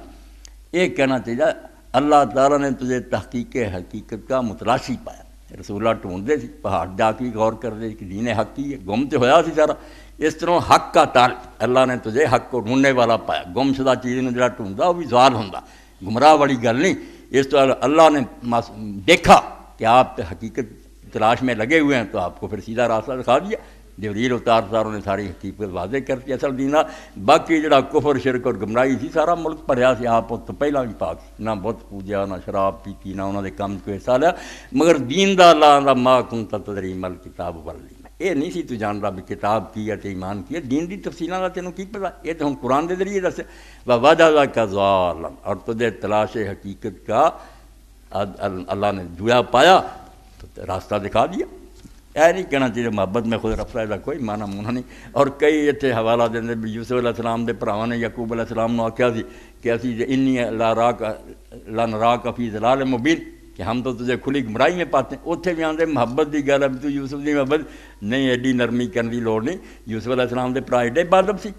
یہ کہنا چاہیے اللہ تعالیٰ نے تجھے تحقیق حقیقت کا متلاشی پایا رسولہ ڈھونڈتے سی پہاڑ جا کے غور کرتے کہ دین حق کی ہے گم تو ہویا سی سارا اس طرح حق کا طالب اللہ نے تجھے حق کو ڈھونڈنے والا پایا گم شدہ چیز نے جڑا ڈھونڈا وہ بھی ضال ہوندا گمراہ والی گل نہیں اس طرح اللہ نے دیکھا کہ آپ حقیقت تلاش میں لگے ہوئے ہیں تو آپ کو پھر سیدھا راستہ دکھا دیا جبریل اتاروں نے ساری حقیقت واضح کرتی اصل دینا باقی جڑا کفر شرک اور گمراہی سی سارا ملک بھریا سی آپ تو پہلا بھی پاک سی نہ بت پوجا نہ شراب پیتی نہ انہوں نے کام کوئی حصہ لیا مگر دین دا اللہ دا ما کنت تدری مل کتاب والی یہ نہیں سی تو جانتا بھی کتاب کی ہے تو ایمان کی ہے دین دی تفصیلوں کا تینوں کی پتا یہ تو ہم قرآن دے ذریعے دسے وجہ کا ضالن اور تجھے تلاش حقیقت کا اللہ نے جویا پایا تو راستہ دکھا دیا یہ نہیں کہنا چاہیے محبت میں خود رفتہ کا کوئی معنی مونہ نہیں اور کئی اتنے حوالہ دیں بھی یوسف علیہ السلام دے بھراواں نے یعقوب علیہ السلام نے آخیا سی کہ اسی انی لنراک فی ضلال مبین کہ ہم تو تجھے کھلی گمراہی میں پاتے ہیں اتنے بھی آتے محبت کی گل ہے تو یوسف کی محبت نہیں ایڈی نرمی کرنے کی لوڑ نہیں یوسف علیہ السلام دے بھرا ایڈے بادب سی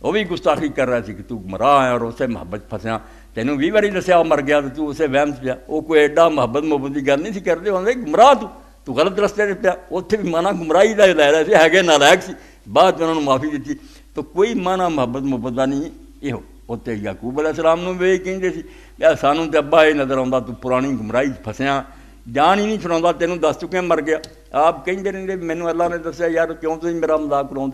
وہ بھی گستاخی کر رہا سی کہ تو گمراہ ہے اور اسے محبت پھسیا تینوں 20 باری دسیا وہ مر گیا تو اسے وہم پیا وہ کوئی ایڈا محبت کی گل نہیں سی کرتے ہوتے گمراہ تو غلط رستے سے پیا اتنے بھی مانا گمراہی کا لے رہا سی ہے نالائق سی بعد میں انہوں نے معافی دیتی تو کوئی مانا محبت کا نہیں یہ اتنے یعقوب علیہ السلام نے بھی کہیں سی یا سانوں تو ابا یہ نظر آتا تو پرانی گمراہی پھسیا جان ہی نہیں چھڑاؤں تینوں دس چکے مر گیا آپ کہیں رہتے مینوں اللہ نے دسیا یار کیوں تھی میرا مذاق اڑاؤ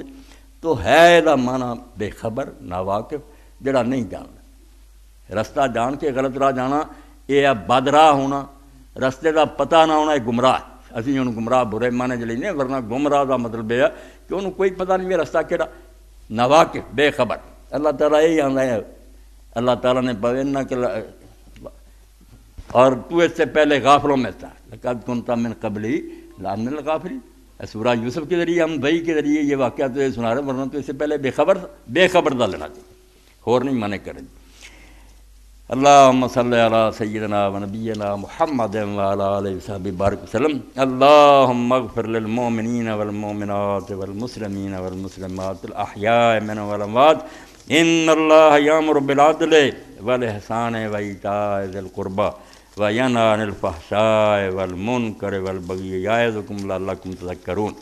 تو ہے یہ مانا بے خبر ناواقف جڑا نہیں جانتا رستہ جان کے غلط راہ جانا یہ بد راہ ہونا رستے کا پتہ نہ ہونا یہ گمراہ اسی انہوں گمراہ برے مانے چ لینے ورنہ گمراہ کا مطلب یہ ہے کہ انہوں کوئی پتہ نہیں بھی رستہ کہڑا ناواقف بے خبر اللہ تعالیٰ یہی آتا ہے اللہ تعالیٰ نے پونا کہ اور تو اس سے پہلے غافلوں میں تھا لقد کنت من قبلی لمن الغافلین سورہ یوسف کے ذریعے ہم وحی کے ذریعے یہ واقعہ تو یہ سنا رہے ورنہ تو اس سے پہلے بے خبر دا لینا چاہیے اور نہیں مانے کریں اللہم صلی علی سیدنا و نبینا محمد وعلی آلہ وصحبہ بارک وسلم اللہم اغفر للمؤمنین والمؤمنات والمسلمین والمسلمات الاحیاء منهم والاموات ان اللہ یامر بالعدل والاحسان وایتاء ذی القربى وینہی عن الفحشاء والمنکر والبغی یعظکم لعلکم تذکرون